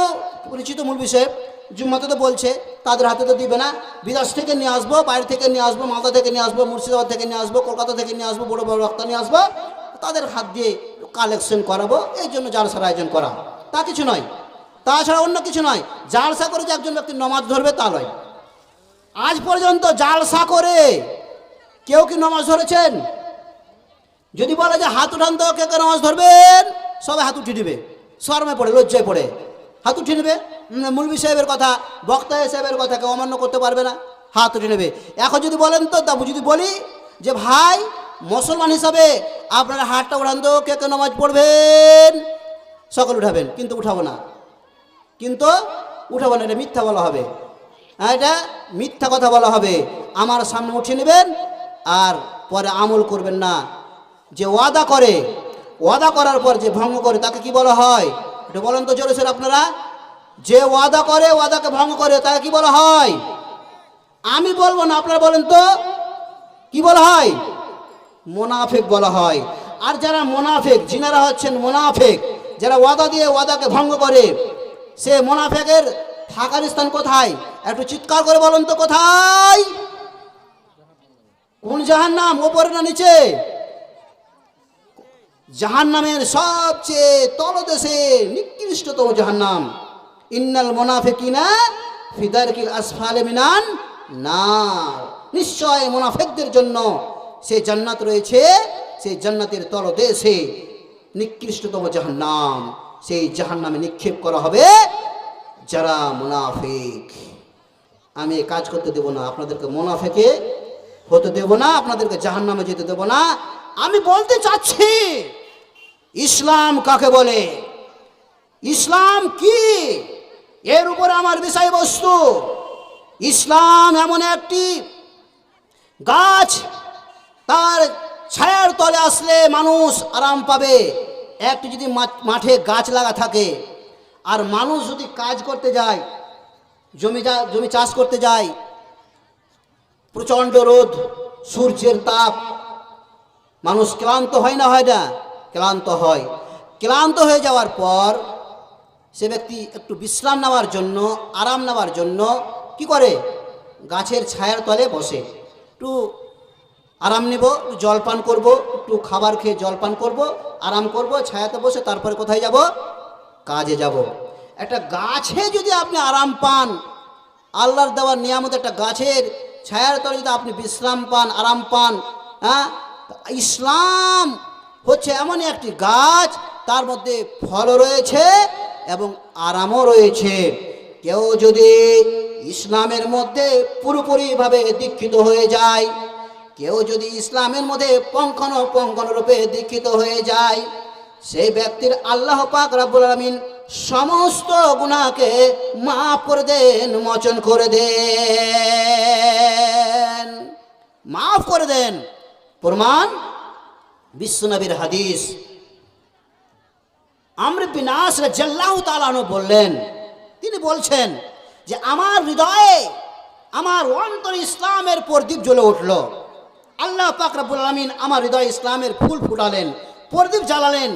S1: পরিচিত মুলবি সাহেব জুম্মাতে তো বলছে, তাদের হাতে তো দিবে না। বিদেশ থেকে নিয়ে আসবো, বাইরে থেকে নিয়ে আসবো, মালদা থেকে নিয়ে আসবো, মুর্শিদাবাদ থেকে নিয়ে আসবো, কলকাতা থেকে নিয়ে আসবো, বড় বড় বক্তা নিয়ে আসবো, তাদের হাত দিয়ে কালেকশন করাবো। এই জন্য জালসার আয়োজন করা, তা কিছু নয়, তাছাড়া অন্য কিছু নয়। জালসা করে যে একজন ব্যক্তি নমাজ ধরবে তা নয়। আজ পর্যন্ত জালসা করে কেউ কি নামাজ ধরেছেন? যদি বলে যে হাত উঠান তো, কে কে নামাজ ধরবেন, সবাই হাত উঠিয়ে নেবে, শরমে পড়ে, লজ্জায় পড়ে হাত উঠিয়ে নেবে। মুলবি সাহেবের কথা, বক্তা সাহেবের কথা কেউ অমান্য করতে পারবে না, হাত উঠিয়ে নেবে। এখন যদি বলেন তো, যদি বলি যে ভাই মুসলমান হিসাবে আপনারা হাতটা উঠান তো, কে কে নামাজ পড়বেন, সকল উঠাবেন, কিন্তু উঠাবো না, এটা মিথ্যা বলা হবে। হ্যাঁ, এটা মিথ্যা কথা বলা হবে। আমার সামনে উঠিয়ে নেবেন আর পরে আমল করবেন না। যে ওয়াদা করে, ওয়াদা করার পর যে ভঙ্গ করে, তাকে কি বলা হয়? এটা বলেন তো জোরে সোরে আপনারা। যে ওয়াদা করে, ওয়াদাকে ভঙ্গ করে, তাকে কি বলা হয়? আমি বলবো না, আপনারা বলেন তো কি বলা হয়? মুনাফিক বলা হয়। আর যারা মুনাফিক, যিনারা হচ্ছেন মুনাফিক, যারা ওয়াদা দিয়ে ওয়াদাকে ভঙ্গ করে, সে মুনাফিকের থাকার স্থান কোথায়? একটু চিৎকার করে বলুন তো, কোথায়? কোন জাহান্নাম, ওপরে না নিচে? জাহান্নামের সবচেয়ে তলদেশে নিকৃষ্টতম জাহান্নাম। ইন্নাল মুনাফিকিনা ফি দারকিল আসফালি মিনান নার। নিশ্চয় মুনাফিকদের জন্য সেই জান্নাত রয়েছে, সেই জান্নাতের তলদেশে নিকৃষ্টতম জাহান্নাম। সেই জাহান্নামে নিক্ষেপ করা হবে যারা মুনাফিক। আমি কাজ করতে দেব না, আপনাদেরকে মুনাফিকে হতে দেব না, আপনাদেরকে জাহান্নামে যেতে দেব না। আমি বলতে চাচ্ছি, ইসলাম কাকে বলে, ইসলাম কি, এর উপরে আমার বিষয়বস্তু। ইসলাম এমন একটি গাছ, তার ছায়ার তলে আসলে মানুষ আরাম পাবে। একটি যদি মাঠে গাছ লাগা থাকে, আর মানুষ যদি কাজ করতে যায়, জমি চাষ করতে যায়, প্রচণ্ড রোদ, সূর্যের তাপ, মানুষ ক্লান্ত হয় না? হয় না? ক্লান্ত হয়। ক্লান্ত হয়ে যাওয়ার পর সে ব্যক্তি একটু বিশ্রাম নেওয়ার জন্য, আরাম নেওয়ার জন্য কি করে? গাছের ছায়ার তলে বসে, একটু একটু আরাম নেব, একটু জলপান করব, একটু খাবার খেয়ে জলপান করব, আরাম করব, ছায়াতে বসে তারপরে কোথায় যাব? কাজে যাব। একটা গাছে যদি আপনি আরাম পান, আল্লাহর দেওয়ার নিয়ামত একটা গাছের ছায়ার তলে যদি আপনি বিশ্রাম পান, আরাম পান, হ্যাঁ, ইসলাম হচ্ছে এমনই একটি গাছ, তার মধ্যে ফল রয়েছে এবং আরামও রয়েছে। কেউ যদি ইসলামের মধ্যে পুরোপুরিভাবে দীক্ষিত হয়ে যায়, কেউ যদি ইসলামের মধ্যে পঙ্খানো রূপে দীক্ষিত হয়ে যায়, সেই ব্যক্তির আল্লাহ পাক রব্বুল আলামিন সমস্ত গুনাহকে মাফ করে দেন, মোচন করে দেন, মাফ করে দেন। প্রমাণ বিশ্বনবীর হাদিস। আমর বিন আস রাদিয়াল্লাহু তাআলা আনহু বললেন, তিনি বলছেন যে আমার হৃদয়ে, আমার অন্তরে ইসলামের প্রদীপ জ্বলে উঠল। আল্লাহ পাক রব্বুল আলামিন আমার হৃদয়ে ইসলামের ফুল ফুটালেন, প্রদীপ জ্বালালেন।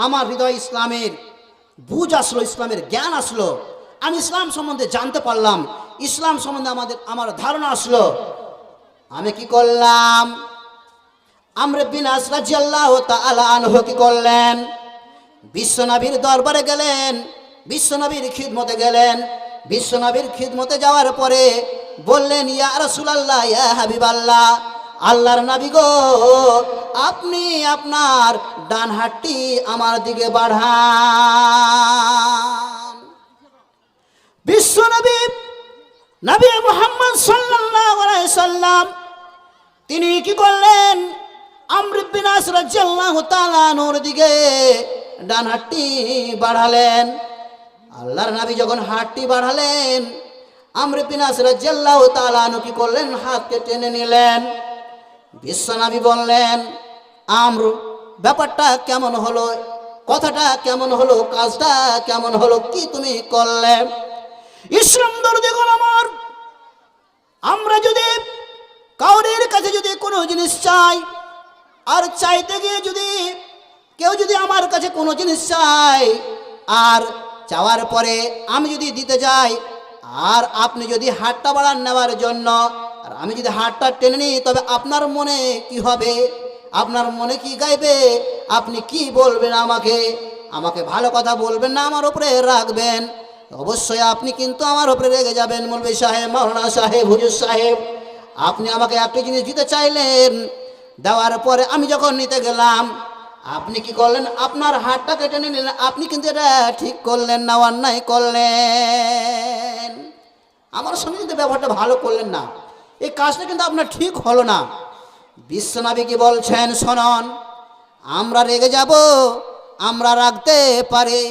S1: আমার হৃদয়ে ইসলামের বুঝ আসলো, ইসলামের জ্ঞান আসলো, আমি ইসলাম সম্বন্ধে জানতে পারলাম, ইসলাম সম্বন্ধে আমার ধারণা আসলো। আমি কি করলাম? আমর বিন আস রাদিয়াল্লাহু তাআলা আনহু কি করলেন? বিশ্বনবীর দরবারে গেলেন, বিশ্বনবীর খিদমতে গেলেন। বিশ্বনবীর খিদমতে যাওয়ার পরে বললেন, ইয়া রাসূলুল্লাহ, ইয়া হাবিবাল্লাহ, আল্লাহর নবী গো, আপনি আপনার ডান হাতটি আমার দিকে বাড়ান। বিশ্বনবী নবী মুহাম্মদ সাল্লাল্লাহু আলাইহি সাল্লাম তিনি কি করলেন? আমর বিন আস রাদিয়াল্লাহু তাআলা আনহুর দিকে ডান হাতটি বাড়ালেন। আল্লাহর নবী যখন হাতটি বাড়ালেন, আমর বিন আস রাদিয়াল্লাহু তাআলা আনহু কি করলেন? হাতকে টেনে নিলেন। বিশ্বনবী বললেন, আমর, ব্যাপারটা কেমন হলো? কথাটা কেমন হলো? কাজটা কেমন হলো? কি তুমি করলে? ইসলাম দরদিগণ আমার, আমরা যদি কাউরের কাছে যদি কোনো জিনিস চাই, আর চাইতে গিয়ে যদি কেউ যদি আমার কাছে কোনো জিনিস চাই, আর চাওয়ার পরে আমি যদি দিতে যাই, আর আপনি যদি হাতটা বাড়ান নেওয়ার জন্য, আর আমি যদি হাতটা টেনে নিই, তবে আপনার মনে কি হবে? আপনার মনে কি গাইবে? আপনি কি বলবেন? আমাকে ভালো কথা বলবেন না, আমার উপরে রাখবেন? অবশ্যই আপনি কিন্তু আমার উপরে রেগে যাবেন। মৌলভী সাহেব, মাওলানা সাহেব, হুজুর সাহেব, আপনি আমাকে একটি জিনিস দিতে চাইলেন, দেওয়ার পরে আমি যখন নিতে গেলাম, আপনি কি করলেন? আপনার হাতটা কেটে নিলেন। আপনি কিন্তু এটা ঠিক করলেন না, অন্যায় করলেন। আমার সঙ্গে কিন্তু ব্যবহারটা ভালো করলেন না, এই কাজটা কিন্তু আপনার ঠিক হলো না। বিশ্বনবী কি বলছেন শুনুন, আমরা রেগে যাব, আমরা রাগতে পারি,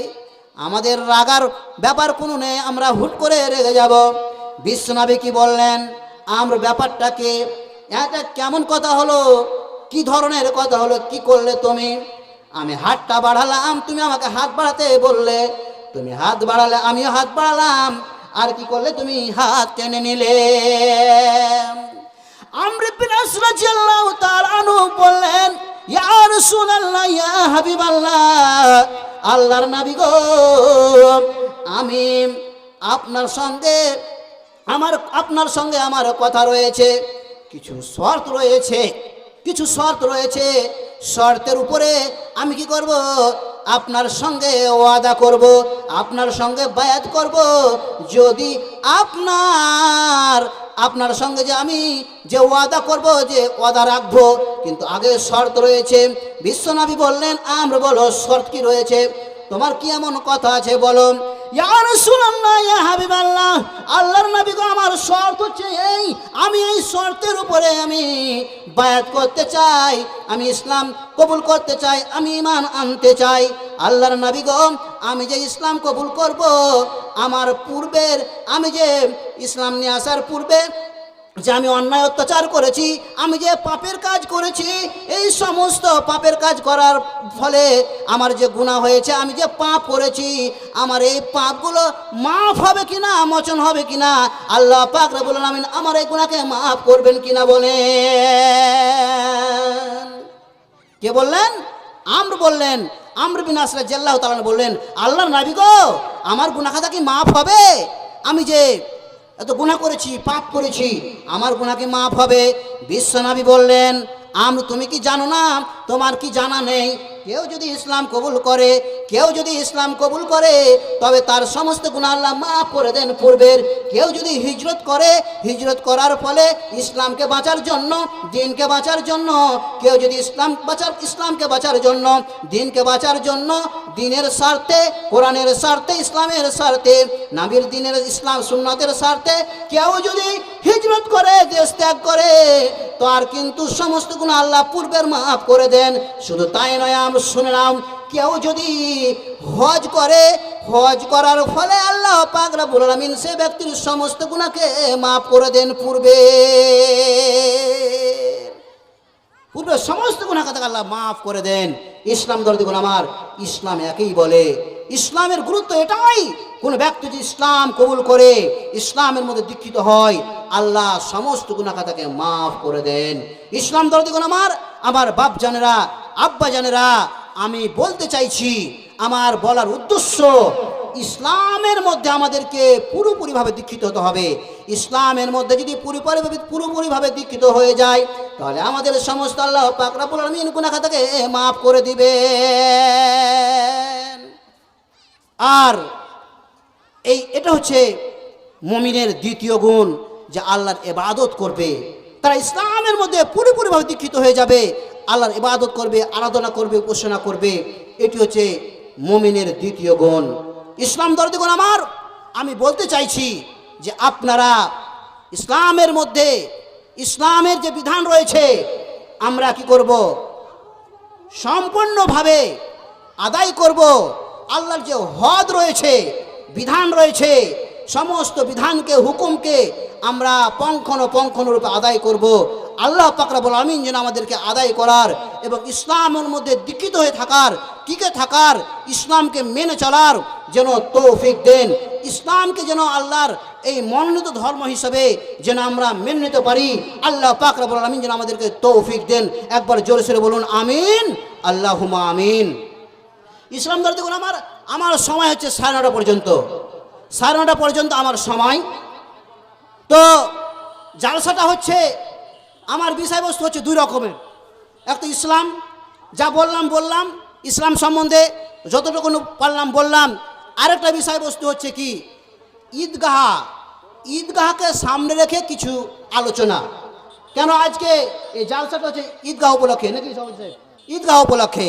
S1: আমাদের রাগার ব্যাপার কোনো নেই, আমরা হুট করে রেগে যাব। বিশ্বনবী কি বললেন? আমরা ব্যাপারটাকে, এটা কেমন কথা হলো? কি ধরনের কথা হলো? কি করলে তুমি? আমি হাতটা বাড়ালাম, তুমি আমাকে হাত বাড়াতে বললে, তুমি হাত বাড়ালে, আমিও হাত বাড়ালাম, আর কি করলে? তুমি হাত টেনে নিলে। আমর বিন আস রাদিয়াল্লাহু তাআলা আনহু বললেন, ইয়া রাসূলুল্লাহ, ইয়া হাবিবাল্লাহ, আল্লাহর নবী গো, আমি আপনার সঙ্গে আমার কথা রয়েছে, কিছু শর্ত রয়েছে, কিছু শর্ত রয়েছে। শর্তের উপরে আমি কি করব? আপনার সঙ্গে ওয়াদা করব, আপনার সঙ্গে বায়াত করব। যদি আপনার সঙ্গে যে আমি যে ওয়াদা করব, যে ওয়াদা রাখবো, কিন্তু আগে শর্ত রয়েছে। বিশ্বনবী বললেন, আমরা বলো শর্ত কি রয়েছে? তোমার কি এমন কথা আছে বলো। ইয়া রাসূলুল্লাহ, ইয়া হাবিবাল্লাহ, আল্লাহর নবী গো, আমার শর্ত হচ্ছে এই, আমি এই শর্তের উপরে আমি বায়াত করতে চাই, আমি ইসলাম কবুল করতে চাই, আমি ঈমান আনতে চাই। আল্লাহর নবী গো, আমি যে ইসলাম কবুল করব, আমার পূর্বের, আমি যে ইসলাম নিয়ে আসার পূর্বে যে আমি অন্যায় অত্যাচার করেছি, আমি যে পাপের কাজ করেছি, এই সমস্ত পাপের কাজ করার ফলে আমার যে গুনাহ হয়েছে, আমি যে পাপ করেছি, আমার এই পাপগুলো মাফ হবে কিনা, মোচন হবে কিনা, আল্লাহ পাক রব্বুল আলামিন আমার এই গুনাহকে মাফ করবেন কিনা বলেন। কে বললেন? আমর বললেন। আমর বিন আস রাদিয়াল্লাহু তাআলা বললেন, আল্লাহর নবী গো, আমার গুনাহ খাতা কি মাফ হবে? আমি যে এত গুনাহ করেছি, পাপ করেছি, আমার গুনাহ কি মাফ হবে? বিশ্বনবী বললেন, তুমি কি জানো না? তোমার কি জানা নেই? কেউ যদি ইসলাম কবুল করে, তবে তার সমস্ত গুনাহ আল্লাহ মাফ করে দেন পূর্বের। কেউ যদি হিজরত করে, হিজরত করার ফলে ইসলামকে বাঁচার জন্য, দিনকে বাঁচার জন্য, কেউ যদি ইসলামকে বাঁচার জন্য, দিনকে বাঁচার জন্য, দিনের স্বার্থে, কোরআনের স্বার্থে, ইসলামের স্বার্থে, নবীর দিনের ইসলাম সুন্নতের স্বার্থে কেউ যদি হিজরত করে, দেশ ত্যাগ করে, তো আর কিন্তু সমস্ত গুনাহ আল্লাহ পূর্বের মাফ করে দেন। শুধু তাই নয়, আমরা শুনলাম কেউ যদি হজ করে, হজ করার ফলে আল্লাহ পাক রব্বুল আলামিন সে ব্যক্তির সমস্ত গুনাহকে মাফ করে দেন। পূর্বের সমস্ত গুনাহকে আল্লাহ মাফ করে দেন। ইসলাম দরদি গুণ আমার, ইসলাম একই বলে। ইসলামের গুরুত্ব এটাই, কোন ব্যক্তি যদি ইসলাম কবুল করে, ইসলামের মধ্যে দীক্ষিত হয়, আল্লাহ সমস্ত গুনাহ তাকে মাফ করে দেন। ইসলাম দরদি গুণ আমার বাপ জানেরা, আব্বা জানেরা, আমি বলতে চাইছি, আমার বলার উদ্দেশ্য, ইসলামের মধ্যে আমাদেরকে পুরোপুরিভাবে দীক্ষিত হতে হবে। ইসলামের মধ্যে যদি পুরোপুরিভাবে দীক্ষিত হয়ে যায়, তাহলে আমাদের সমস্ত আল্লাহ পাক রব্বুল আলামিন গুনাহ তাকে মাফ করে দিবেন। আর এটা হচ্ছে মুমিনের দ্বিতীয় গুণ, যে আল্লাহর ইবাদত করবে। তারা ইসলামের মধ্যে পুরোপুরিভাবে দীক্ষিত হয়ে যাবে, আল্লাহর ইবাদত করবে, আরাধনা করবে, উপাসনা করবে। এটি হচ্ছে মুমিনের দ্বিতীয় গুণ। ইসলাম দরদি গুণ আমার, আমি বলতে চাইছি যে আপনারা ইসলামের মধ্যে, ইসলামের যে বিধান রয়েছে, আমরা কি করব? সম্পূর্ণভাবে আদায় করব। আল্লাহর যে হদ রয়েছে, বিধান রয়েছে, সমস্ত বিধানকে, হুকুমকে আমরা পুঙ্খানুপুঙ্খরূপে আদায় করব। আল্লাহ পাক রব্বুল আমিন যেন আমাদেরকে আদায় করার এবং ইসলামের মধ্যে দীক্ষিত হয়ে থাকার, টিকে থাকার, ইসলামকে মেনে চলার যেন তৌফিক দেন। ইসলামকে যেন আল্লাহর এই মনোনীত ধর্ম হিসেবে যেন আমরা মেনে নিতে পারি, আল্লাহ পাক রব্বুল আমিন যেন আমাদেরকে তৌফিক দেন। একবার জোরে সোরে বলুন আমিন, আল্লাহুম্মা আমিন। ইসলাম দরদি গুণ আমার সময় হচ্ছে 9:30 পর্যন্ত, 9:30 পর্যন্ত আমার সময়। তো জালসাটা হচ্ছে, আমার বিষয়বস্তু হচ্ছে 2 রকমের। একটা ইসলাম, যা বললাম ইসলাম সম্বন্ধে যতটুকু পারলাম বললাম। আরেকটা বিষয়বস্তু হচ্ছে কি, ঈদগাহকে সামনে রেখে কিছু আলোচনা। কেন আজকে এই জালসাটা হচ্ছে ঈদগাহ উপলক্ষে, নাকি ঈদগাহ উপলক্ষে।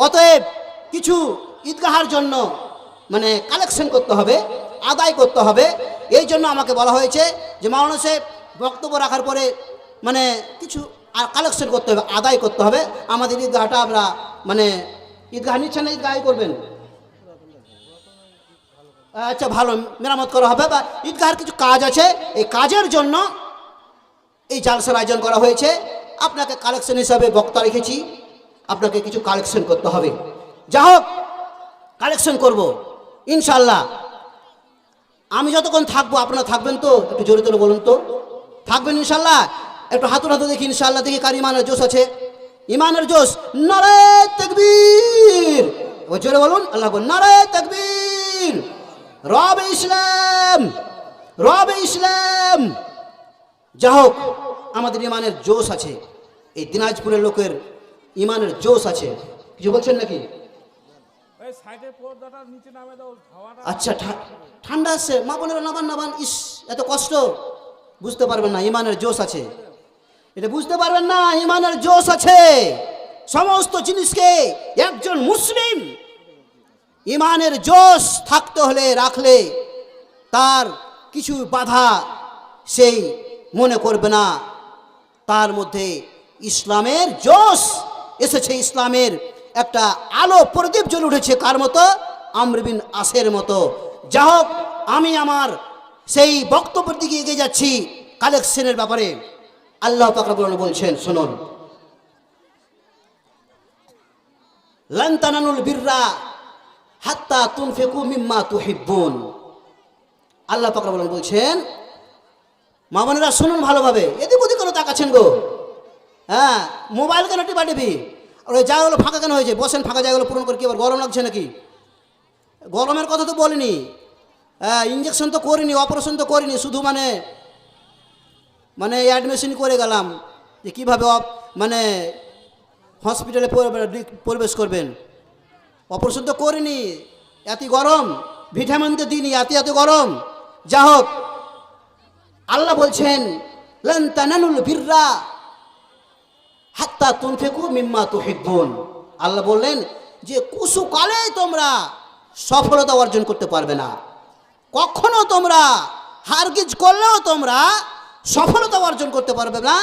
S1: অতএব কিছু ঈদগাহের জন্য মানে কালেকশন করতে হবে, আদায় করতে হবে। এই জন্য আমাকে বলা হয়েছে যে মাওলানা সাহেব বক্তব্য রাখার পরে মানে কিছু কালেকশন করতে হবে, আদায় করতে হবে। আমাদের ঈদগাহটা আমরা মানে ঈদগাহ নিচ্ছেন না, ঈদগাহ করবেন? আচ্ছা, ভালো মেরামত করা হবে, বা ঈদগাহের কিছু কাজ আছে, এই কাজের জন্য এই জালসার আয়োজন করা হয়েছে। আপনাকে কালেকশন হিসাবে বক্তা রেখেছি, আপনাকে কিছু কালেকশন করতে হবে। যা হোক, কালেকশন করব ইনশাল্লাহ। আমি যতক্ষণ থাকবো আপনারা থাকবেন তো? একটু জোরে জোরে বলুন তো, থাকবেন ইনশাল্লাহ? একটু হাতুর হাতে দেখি ইনশাল্লাহ, দেখি কার ইমানের জোশ আছে। ইমানের জোশ, নারায়ে তাকবীর। ও জোরে বলুন, আল্লাহ বলুন, নারায়ে তাকবীর। রবে ইসলাম, রবে ইসলাম। যা হোক, আমাদের ইমানের জোশ আছে, এই দিনাজপুরের লোকের ইমানের জোশ আছে। কিছু বলছেন নাকি? আচ্ছা, ঠান্ডা আসছে, মা বোনেরা নাবান। ইস, এত কষ্ট, বুঝতে পারবেন না ইমানের জোশ আছে, এটা বুঝতে পারবেন না ইমানের জোশ আছে। সমস্ত জিনিসকে একজন মুসলিম ইমানের জোশ থাকতে হলে, রাখলে তার কিছু বাধা সেই মনে করবে না। তার মধ্যে ইসলামের জোশ এসেছে, ইসলামের একটা আলো প্রদীপ জ্বলে উঠেছে। কার মতো? আমর বিন আসের মতো। যা হোক, আমি আমার সেই বক্তব্যের দিকে এগিয়ে যাচ্ছি কালেকশনের ব্যাপারে। আল্লাহ পাক রব্বুল আলামিন বলছেন, শুনুন, লান তানালুল বিররা হাত্তা তুনফিকু মিম্মা তুহিব্বুন। আল্লাহ পাক রব্বুল আলামিন বলছেন, মা বোনেরা শুনুন ভালোভাবে, এদিক ওদিক কেন তাকাচ্ছেন গো? হ্যাঁ, মোবাইল কেন টিপাটিপি? আর ওই জায়গাগুলো ফাঁকা কেন হয়েছে? বসেন, ফাঁকা জায়গাগুলো পূরণ করে। কি আবার গরম লাগছে নাকি? গরমের কথা তো বলিনি, ইঞ্জেকশন তো করিনি, অপারেশন তো করিনি, শুধু মানে মানে অ্যাডমিশন করে গেলাম যে কীভাবে মানে হসপিটালে প্রবেশ করবেন। অপারেশন তো করিনি, এত গরম, ভিটামিন তো দিইনি, এত গরম। যা হোক, আল্লাহ বলছেন লান তানালুল বিররা হাত্তা তুনফিকু মিম্মা তুহিব্বুন। আল্লাহ বললেন যে কুসুকালে তোমরা সফলতা অর্জন করতে পারবে না, কখনো তোমরা হারগিজ করলেও তোমরা সফলতা অর্জন করতে পারবে না,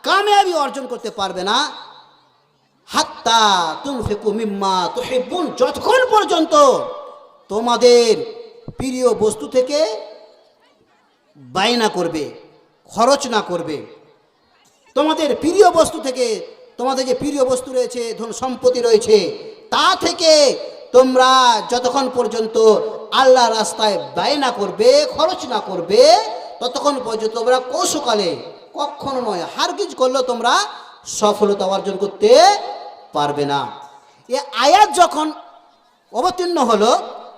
S1: কামিয়াবি অর্জন করতে পারবে না। হাত্তা তুনফিকু মিম্মা তুহিব্বুন, যতক্ষণ পর্যন্ত তোমাদের প্রিয় বস্তু থেকে ব্যয় না করবে, খরচ না করবে। তোমাদের প্রিয় বস্তু থেকে, তোমাদের যে প্রিয় বস্তু রয়েছে, ধন সম্পত্তি রয়েছে, তা থেকে তোমরা যতক্ষণ পর্যন্ত আল্লাহ রাস্তায় ব্যয় না করবে, খরচ না করবে, ততক্ষণ পর্যন্ত তোমরা কৌশকালে, কখনো নয় হারগিজ করলেও তোমরা সফলতা অর্জন করতে পারবে না। এ আয়াত যখন অবতীর্ণ হলো,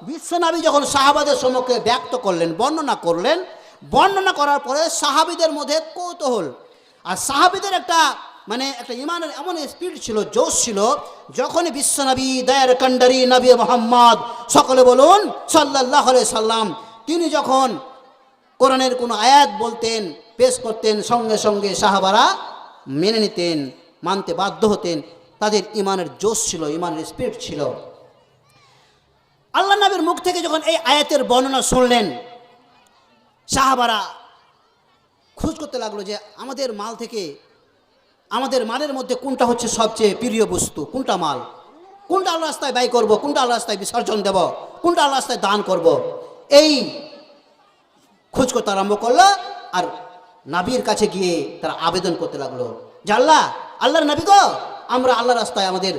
S1: বিশ্বনবী যখন সাহাবাদের সম্মুখে ব্যক্ত করলেন, বর্ণনা করলেন, বর্ণনা করার পরে সাহাবীদের মধ্যে কৌতূহল, আর সাহাবীদের একটা মানে একটা ইমানের এমন স্পিরিট ছিল, জোশ ছিল, যখন বিশ্বনবী দয়ার কান্ডারি নবী মুহাম্মদ, সকলে বলুন সাল্লাল্লাহু আলাইহি সাল্লাম, তিনি যখন কোরআনের কোনো আয়াত বলতেন, পেশ করতেন, সঙ্গে সঙ্গে সাহাবারা মেনে নিতেন, মানতে বাধ্য হতেন। তাদের ইমানের জোশ ছিল, ইমানের স্পিরিট ছিল। আল্লাহ নবীর মুখ থেকে যখন এই আয়াতের বর্ণনা শুনলেন, সাহাবারা খোঁজ করতে লাগলো যে আমাদের মাল থেকে, আমাদের মালের মধ্যে কোনটা হচ্ছে সবচেয়ে প্রিয় বস্তু, কোনটা মাল, কোনটা আল্লাহ রাস্তায় ব্যয় করব, কোনটা আল্লাহ রাস্তায় বিসর্জন দেব, কোনটা আল্লাহ রাস্তায় দান করব, এই খোঁজ করতে আরম্ভ করলো। আর নবীর কাছে গিয়ে তারা আবেদন করতে লাগলো যে আল্লাহর নবী গো, আমরা আল্লাহ রাস্তায় আমাদের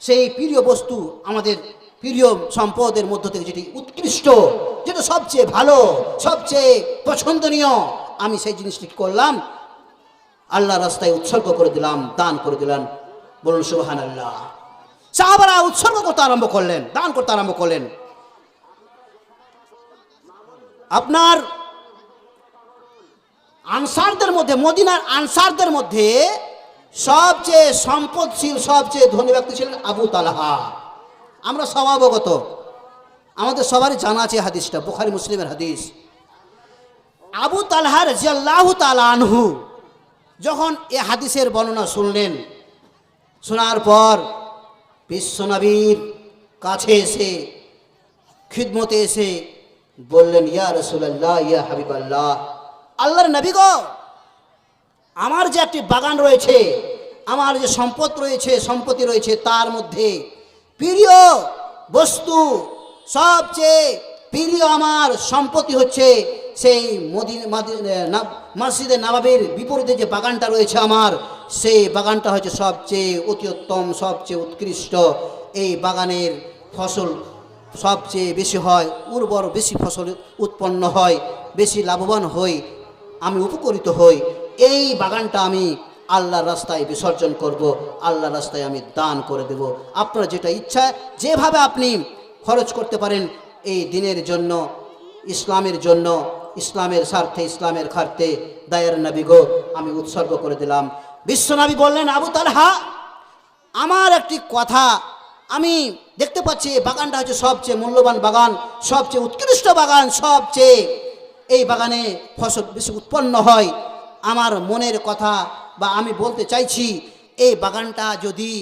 S1: সেই প্রিয় বস্তু, আমাদের প্রিয় সম্পদের মধ্য থেকে যেটি উৎকৃষ্ট, যেটা সবচেয়ে ভালো, সবচেয়ে পছন্দনীয়, আমি সেই জিনিসটি করলাম, আল্লাহ রাস্তায় উৎসর্গ করে দিলাম, দান করে দিলাম। বলুন সুবহানাল্লাহ। সাহাবারা উৎসর্গ করতে আরম্ভ করলেন, দান করতে আরম্ভ করলেন। আপনার আনসারদের মধ্যে, মদিনার আনসারদের মধ্যে সবচেয়ে সম্পদশীল, সবচেয়ে ধনী ব্যক্তি ছিলেন আবু তালহা। আমরা সব অবগত, আমাদের সবারই জানা আছে হাদিসটা, বুখারী মুসলিমের হাদিস। আবু তালহা রাদিয়াল্লাহু তাআলা আনহু যখন এ হাদিসের বর্ণনা শুনলেন, শোনার পর বিশ্বনবীর কাছে এসে, খিদমতে এসে বললেন, ইয়া রাসূলুল্লাহ, ইয়া হাবিবাল্লাহ, আল্লাহর নবী গো, আমার যে একটি বাগান রয়েছে, আমার যে সম্পদ রয়েছে, সম্পত্তি রয়েছে, তার মধ্যে প্রিয় বস্তু, সবচেয়ে প্রিয় আমার সম্পত্তি হচ্ছে সেই মসজিদে নববীর বিপরীতে যে বাগানটা রয়েছে আমার, সেই বাগানটা হচ্ছে সবচেয়ে অতি উত্তম, সবচেয়ে উৎকৃষ্ট। এই বাগানের ফসল সবচেয়ে বেশি হয়, উর্বর, বেশি ফসল উৎপন্ন হয়, বেশি লাভবান হই, আমি উপকৃত হই। এই বাগানটা আমি আল্লাহর রাস্তায় বিসর্জন করব, আল্লাহর রাস্তায় আমি দান করে দেব। আপনার যেটা ইচ্ছা, যেভাবে আপনি খরচ করতে পারেন এই দিনের জন্য, ইসলামের জন্য, ইসলামের স্বার্থে, ইসলামের খার্তে, দায়ের নবী গো, আমি উৎসর্গ করে দিলাম। বিশ্বনবী বললেন, আবু তালহা, আমার একটি কথা, আমি দেখতে পাচ্ছি এই বাগানটা হচ্ছে সবচেয়ে মূল্যবান বাগান, সবচেয়ে উৎকৃষ্ট বাগান, সবচেয়ে এই বাগানে ফসল বেশি উৎপন্ন হয়। আমার মনের কথা বা আমি বলতে চাইছি, এই বাগানটা যদি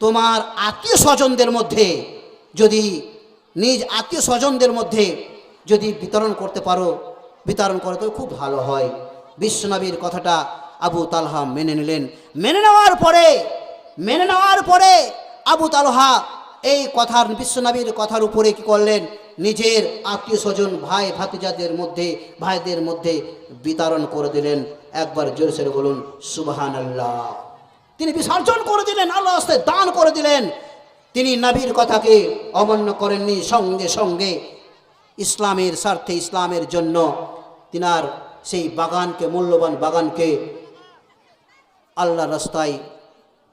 S1: তোমার আত্মীয় স্বজনদের মধ্যে, যদি নিজ আত্মীয় স্বজনদের মধ্যে যদি বিতরণ করতে পারো, বিতরণ করে তো খুব ভালো হয়। বিশ্বনবীর কথাটা আবু তালহা মেনে নিলেন। মেনে নেওয়ার পরে আবু তালহা এই কথার, বিশ্বনবীর কথার উপরে কি করলেন, নিজের আত্মীয় স্বজন, ভাই ভাতিজাদের মধ্যে, ভাইদের মধ্যে বিতরণ করে দিলেন। একবার জোরে সরে বলুন সুবহানাল্লাহ। তিনি বিসর্জন করে দিলেন, আল্লাহর রাস্তায় দান করে দিলেন। তিনি নবীর কথাকে অমান্য করেননি, সঙ্গে সঙ্গে ইসলামের স্বার্থে, ইসলামের জন্য তিনার সেই বাগানকে, মূল্যবান বাগানকে আল্লাহর রাস্তায়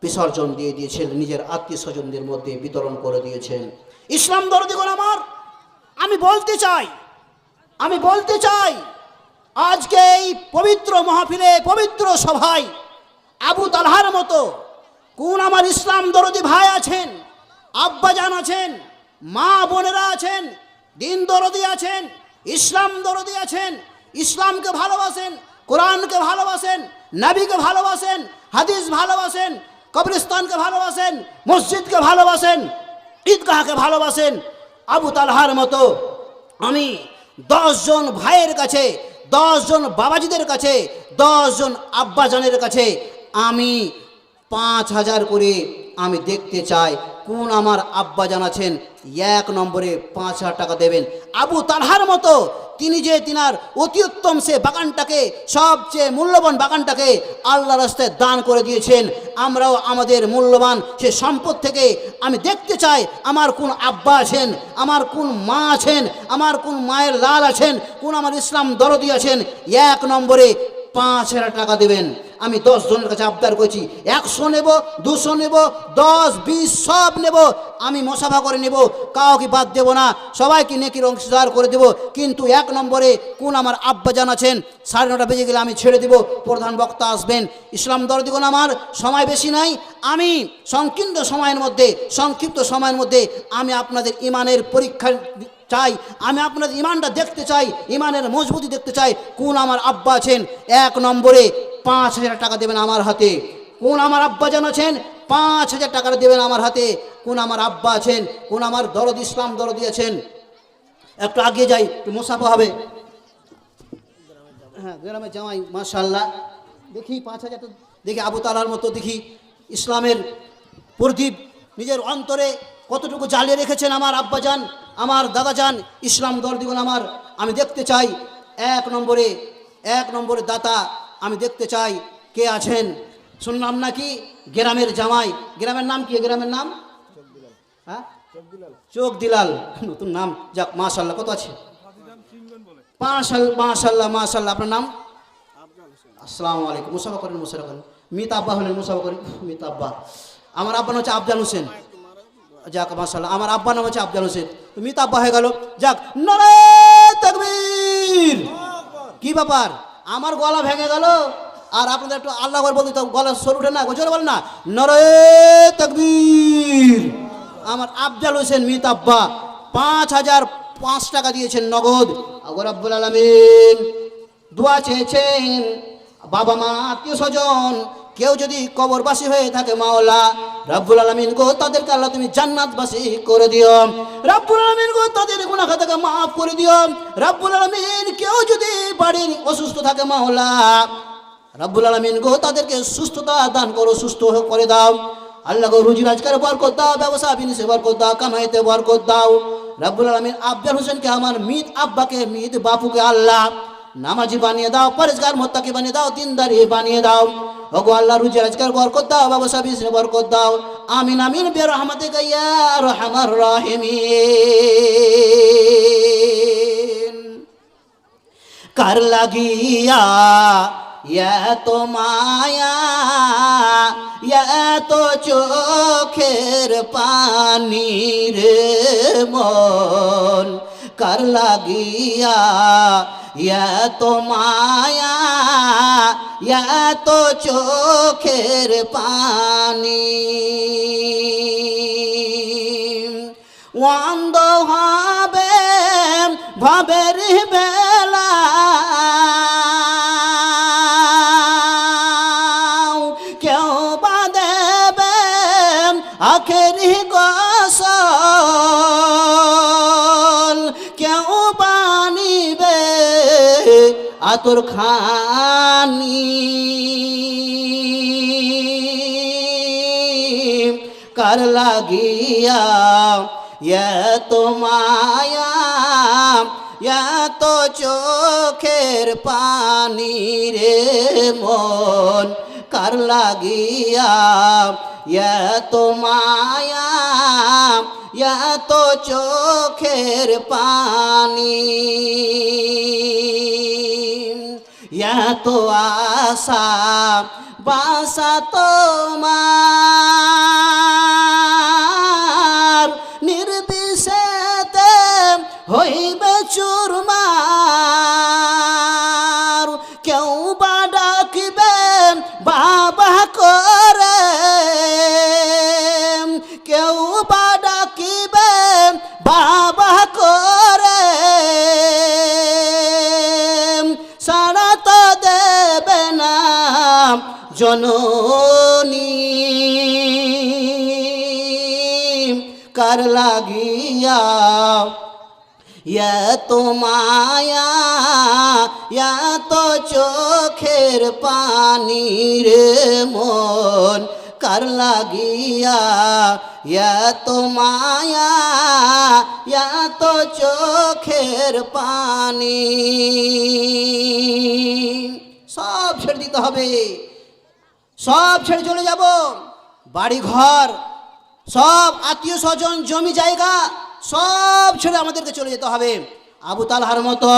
S1: বিসর্জন দিয়ে দিয়েছেন, নিজের আত্মীয় স্বজনদের মধ্যে বিতরণ করে দিয়েছেন। ইসলাম দরদিগণ আমার, আমি বলতে চাই, আমি বলতে চাই, আজকে এই পবিত্র মাহফিলে, পবিত্র সভায় আবু তালহার মতো কোন আমার ইসলাম দরদি ভাই আছেন, আব্বাজান আছেন, মা বোনেরা আছেন, দিন দরদি আছেন, ইসলাম দরদি আছেন, ইসলামকে ভালোবাসেন, কোরআনকে ভালোবাসেন, নবীকে ভালোবাসেন, হাদিস ভালোবাসেন, কবরস্থানকে ভালোবাসেন, মসজিদকে ভালোবাসেন, ঈদগাহকে ভালোবাসেন। আবু তালহার মতো আমি 10 জন ভাইয়ের কাছে, 10 জন বাবাজিদের কাছে, 10 জন আব্বাজানের কাছে আমি 5000 করে আমি দেখতে চাই কোন আমার আব্বাজান আছেন 1 নম্বরে 5000 টাকা দেবেন। আবু তালহার মতো তিনি যে তিনার অতি উত্তম সে বাগানটাকে, সবচেয়ে মূল্যবান বাগানটাকে আল্লাহ রাস্তায় দান করে দিয়েছেন, আমরাও আমাদের মূল্যবান সে সম্পদ থেকে আমি দেখতে চাই আমার কোন আব্বা আছেন, আমার কোন মা আছেন, আমার কোন মায়ের লাল আছেন, কোন আমার ইসলাম দরদি আছেন 1 নম্বরে 5000 টাকা দেবেন। আমি 10 জনের কাছে আবদার করেছি, 100 নেব, 200 নেব, 10, 20 সব নেব, আমি মোসাফা করে নেব, কাউকে বাদ দেব না, সবাইকে নেকির অংশীদার করে দেব। কিন্তু 1 নম্বরে কোন আমার আব্বাজান আছেন, 9:30 বেজে গেলে আমি ছেড়ে দেব, প্রধান বক্তা আসবেন। ইসলাম দরদিগণ, আমার সময় বেশি নাই, আমি সংকীর্ণ সংক্ষিপ্ত সময়ের মধ্যে আমি আপনাদের ইমানের পরীক্ষা চাই, আমি আপনাদের ইমানটা দেখতে চাই, ইমানের মজবুতি দেখতে চাই। কোন আমার আব্বা আছেন 1 নম্বরে 5000 টাকা দেবেন আমার হাতে। কোন আমার আব্বাজান আছেন 5000 টাকা দেবেন আমার হাতে। কোন আমার আব্বা আছেন, কোন আমার দরদি, ইসলাম দরদি আছেন, একটু আগে যাই, একটু মুসাফা হবে। হ্যাঁ, গ্রামে জামাই মাশাআল্লাহ, দেখি 5000 দেখি আবু তালহার মতো, দেখি ইসলামের প্রদীপ নিজের অন্তরে কতটুকু জ্বালিয়ে রেখেছেন আমার আব্বাজান, আমার দাদাজান, ইসলাম দরদিগণ আমার। আমি দেখতে চাই 1 নম্বরে দাতা আমি দেখতে চাই কে আছেন। শুনলাম নাকি গ্রামের জামাই, গ্রামের নাম কি? গ্রামের নাম হ্যাঁ চোখ দিলাল, নতুন নাম, যাক মাশাআল্লাহ। কত আছে? মাশাআল্লাহ মাশাআল্লাহ। আপনার নাম? আসসালামু আলাইকুম। মুসাফা করেন, মুসাফা করেন। মিত আব্বা হলেন, মুসাফা করেন। মিত আব্বা। আমার আব্বা নাম হচ্ছে আফজাল হোসেন। যাক মাশাআল্লাহ, আমার আব্বার নাম হচ্ছে আফজাল হোসেন, মিত আব্বা হয়ে গেল। যাক, নারে তাকবীর। কি ব্যাপার, আমার গলা ভেঙে গেল, আর আপনাদের একটু আল্লাহু আকবার বলতে তো গলা সর উঠে না, জোরে বলেন না, নারে তাকবীর। আমার আফজাল হোসেন মিত আব্বা 5005 টাকা দিয়েছেন নগদ। আল্লাহ রাব্বুল আলামিন দোয়া চেয়েছেন, বাবা মা আত্মীয় স্বজন কেউ যদি কবরবাসী হয়ে থাকে, মাওলা রাব্বুল আলামিন গো তাদেরকে আল্লাহ তুমি জান্নাতবাসী করে দিও। রাব্বুল আলামিন গো তাদের গুনাহ খাতাকে মাফ করে দিও। রাব্বুল আলামিন কেউ যদি বাড়ির অসুস্থ থাকে, মাওলা রাব্বুল আলামিন গো তাদেরকে সুস্থতা দান করো, সুস্থ করে দাও। আল্লাহ গো রুজি রোজগারে বরকত দাও, ব্যবসা বিজনেসে বরকত দাও, কামাইতে বরকত দাও। রাব্বুল আলামিন আফজাল হোসেনকে, আমার মিত আব্বাকে, মিত বাপুকে আল্লাহ নামাজি বানিয়ে দাও, পরেজগার মুত্তাকি বানিয়ে দাও, দিনদারি বানিয়ে দাও। ওগো আল্লাহ রুজি রোজগার বরকত দাও, ব্যবসা বিজনেসে বরকত দাও। আমিন আমিন বিরহমাতিকা ইয়া আরহামার রাহিমিন। কার লাগিয়া এত মায়া, এত চোখের পানি রে মন, কার লাগিয়া এত মায়া, এত চোখের পানি। অন্ধ হবে ভবের বেলা, কেউ বা দেবে আখেরি গোসল, কেউ বানিবে আতর খানি। কার লাগিয়া এত মায়া, এত চোখের পানি রে মন, কার লাগিয়া এত মায়া, এত চোখের পানি, এত আশা বাসা তোমার, নির্বিশেষে হইবে চুরমার। জননী কার লাগিয়া এত মায়া এত চোখের পানি রে মন কার লাগিয়া এত মায়া এত চোখের পানি। সব ছেড়ে দিতে হবে, সব ছেড়ে চলে যাব, বাড়ি ঘর সব আত্মীয় স্বজন জমি জায়গা সব ছেড়ে আমাদেরকে চলে যেতে হবে। আবু তালহার মতো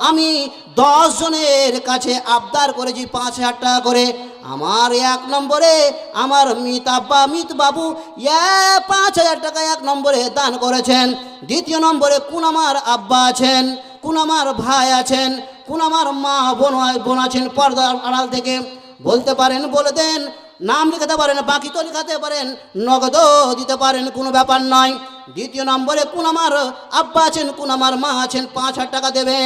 S1: আমি 10 জনের কাছে আবদার করেছি 5,000 টাকা করে। আমার 1 নম্বরে আমার মিত বাবু 5,000 টাকা 1 নম্বরে দান করেছেন। দ্বিতীয় নম্বরে কোন আমার আব্বা আছেন, কোন আমার ভাই আছেন, কোন আমার মা বোন আছেন পর্দার আড়াল থেকে বলতে পারেন, বলে দেন, নাম লিখাতে পারেন, বাকি তো লিখাতে পারেন, নগদও দিতে পারেন, কোনো ব্যাপার নয়। দ্বিতীয় নম্বরে কোন আমার আব্বা আছেন, কোন আমার মা আছেন, 5,000 টাকা দেবেন।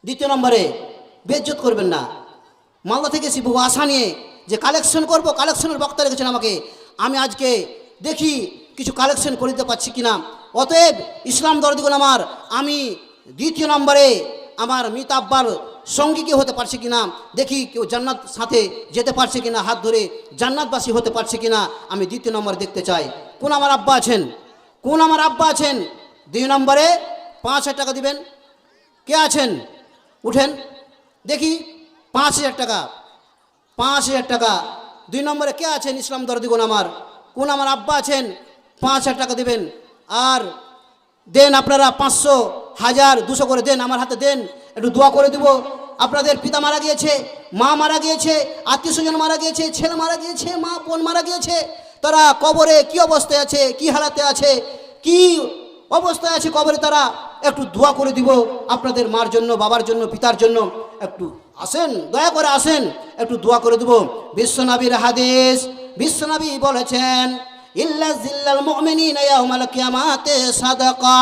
S1: দ্বিতীয় নম্বরে বেজ্জত করবেন না। মালদা থেকে এসে বহু আশা নিয়ে যে কালেকশন করব, কালেকশনের বক্তা রেখেছেন আমাকে। আমি আজকে দেখি কিছু কালেকশন করে দিতে পারছি কিনা। অতএব ইসলাম দরদিগণ আমার, আমি দ্বিতীয় নম্বরে আমার মিত আব্বার সঙ্গী কেউ হতে পারছে কিনা, দেখি কেউ জান্নাত সাথে যেতে পারছে কিনা, হাত ধরে জান্নাতবাসী হতে পারছে কিনা, আমি দ্বিতীয় নম্বরে দেখতে চাই। কোন আমার আব্বা আছেন, কোন আমার আব্বা আছেন? 2 নম্বরে 5,000 টাকা দিবেন। কে আছেন উঠেন দেখি, 5,000 টাকা, 5,000 টাকা। 2 নম্বরে কে আছেন ইসলাম দরদিগণ আমার? কোন আমার আব্বা আছেন? 5,000 টাকা দেবেন। আর দেন আপনারা 500, 1000, 200 করে দেন, আমার হাতে দেন, একটু দোয়া করে দেব। আপনাদের পিতা মারা গিয়েছে, মা মারা গিয়েছে, আত্মীয় স্বজন মারা গিয়েছে, ছেলে মারা গিয়েছে, মা বোন মারা গিয়েছে, তারা কবরে কি অবস্থায় আছে, কি হালাতে আছে, কি অবস্থায় আছে কবরে, তারা একটু দোয়া করে দিব আপনাদের মার জন্য, বাবার জন্য, পিতার জন্য। একটু আসেন, দয়া করে আসেন, একটু দোয়া করে দেব। বিশ্বনবীর হাদিস, বিশ্বনবী বলেছেন, ইল্লা জিল্লাল মুমিনিনা ইয়াউমাল কিয়ামাতে সাদাকা।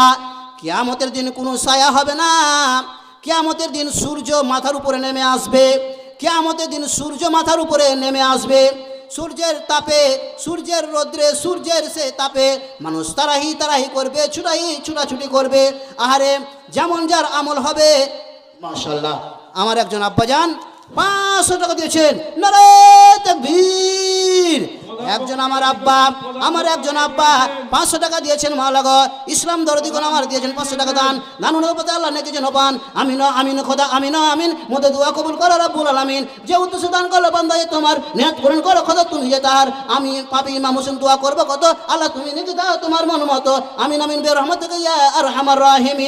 S1: কিয়ামতের দিন কোনো ছায়া হবে না। কিয়ামতের দিন সূর্য মাথার উপরে নেমে আসবে। কিয়ামতের দিন সূর্য মাথার উপরে নেমে আসবে। সূর্যের তাপে, সূর্যের রৌদ্রে, সূর্যের সে তাপে মানুষ তারাহি করবে, ছুটাছুটি করবে। আহারে যেমন যার আমল হবে। মাশাআল্লাহ, আমার একজন আব্বাজান 500 টাকা দিয়েছেন, নারে তাকবীর। একজন আমার আব্বা, আমার একজন আব্বা 500 টাকা দিয়েছেন। মাওলা গো, ইসলাম দরদিগণ আমার দিয়েছেন 500 টাকা দান। নানুনের উপরে আল্লাহ নেকি যেন পান। আমিন আমিন খোদা, আমিন আমিন। মোদের দোয়া কবুল করো রব্বুল আলামিন। যে উদ্দেশ্যে দান করলো বান্দা তোমার নিয়ত পূরণ করো খোদা, তুমি যে তার। আমি পাপী ইমাম হোসেন দোয়া করবো কত, আল্লাহ তুমি নেকি দাও তোমার মন মতো। আমিন আমিন বিরহমাতিকা ইয়া আরহামার রাহিমিন।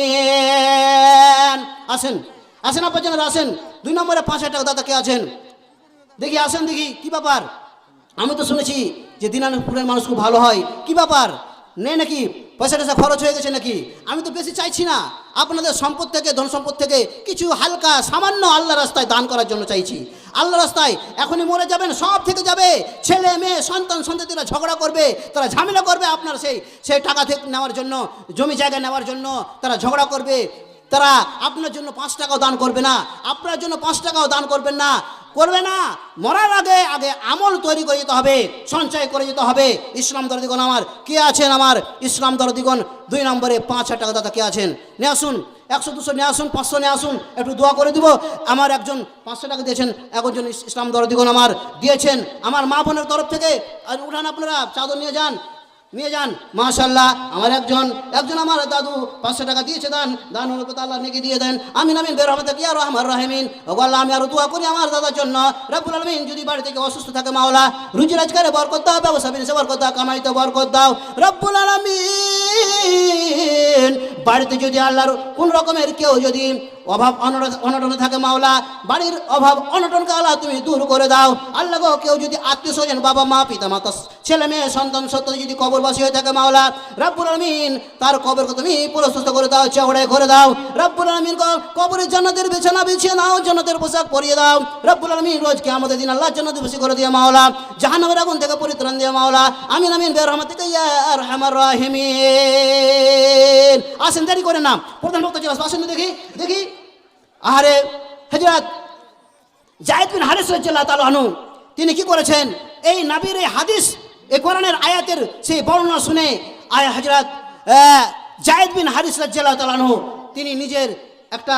S1: আসেন আসেন আব্বা জানেন, আসেন। 2 নম্বরে 5,000 টাকা দাদা কে আছেন দেখি, আসেন দেখি কি ব্যাপার। আমি তো শুনেছি যে দিনাজপুরের মানুষ খুব ভালো হয়, কি ব্যাপার? নেই নাকি পয়সা টয়সা খরচ হয়ে গেছে নাকি? আমি তো বেশি চাইছি না, আপনাদের সম্পদ থেকে, ধন সম্পদ থেকে কিছু হালকা সামান্য আল্লাহ রাস্তায় দান করার জন্য চাইছি। আল্লাহ রাস্তায় এখনই মরে যাবেন, সব থেকে যাবে, ছেলে মেয়ে সন্তান সন্ততিরা ঝগড়া করবে, তারা ঝামেলা করবে আপনার সেই টাকা থেকে নেওয়ার জন্য, জমি জায়গা নেওয়ার জন্য তারা ঝগড়া করবে। তারা আপনার জন্য 5 টাকাও দান করবে না, আপনার জন্য 5 টাকাও দান করবেন না, করবে না। মরার আগে আগে আমল তৈরি করে যেতে হবে, সঞ্চয় করে যেতে হবে। ইসলাম দরদিগণ আমার কে আছেন? আমার ইসলাম দরদিগণ 2 নম্বরে 5,000 টাকা দাদা কে আছেন? নিয়ে আসুন, 100, 200 নিয়ে আসুন, 500 নিয়ে আসুন, একটু দোয়া করে দিব। আমার একজন 500 টাকা দিয়েছেন, একজন ইসলাম দরদিগণ আমার দিয়েছেন আমার মা বোনের তরফ থেকে। আর উঠান আপনারা, চাদর নিয়ে যান, নিয়ে যান। মাশাআল্লাহ, আমার একজন আমার দাদু 500 টাকা দিয়েছে দান অনুপাতে আল্লাহ নেকি দিয়ে দেন। আমিন আমিন বিরহমাতিকা ইয়া আরহামার রাহিমিন। ওগো আল্লাহ, আমি আরো দোয়া করি আমার দাদার জন্য। রব্বুল আলামিন যদি বাড়ি থেকে অসুস্থ থাকে মাওলা, রুজি রোজগারে বরকত দাও, ব্যবসা বিজনেসে বরকত দাও, কামাইতে বরকত দাও রব্বুল আলামিন। বাড়িতে যদি আল্লাহর কোন রকমের কেউ যদি অভাব অনটনে থাকে মাওলা, বাড়ির অভাব অনটনকে আল্লাহ তুমি দূর করে দাও। আল্লাহ গো, কেউ যদি আত্মীয় স্বজন, বাবা মা, পিতা মাতা, ছেলে মেয়ে, সন্তান সন্ততি যদি কবরবাসী হয়ে থাকে মাওলা, রব্বুল আলামিন তার কবরকে তুমি প্রশস্ত করে দাও, চওড়াই করে দাও রব্বুল আলামিন। কবরে জান্নাতের বিছানা বিছিয়ে দাও, জান্নাতের পোশাক পরিয়ে দাও রব্বুল আলামিন। রোজ কিয়ামতের দিন আল্লাহ জান্নাতে বসি করে দিয়ে মাওলা, জাহান্নামের আগুন থেকে পরিত্রাণ দিয়ে মাওলা। আমিন আমিন বিরহমাতিকা ইয়া আরহামার রাহিমিন। আসেন, দেরি করেন না, প্রধান বক্তা চলে আসেন, দেখি। আরে হযরত জায়েদ বিন হারিস রাদিয়াল্লাহু তাআলা আনহু তিনি কি করেছেন, এই নবীর এই হাদিস এই কোরআনের আয়াতের সেই বর্ণনা শুনে হযরত জায়েদ বিন হারিস রাদিয়াল্লাহু তাআলা আনহু তিনি নিজের একটা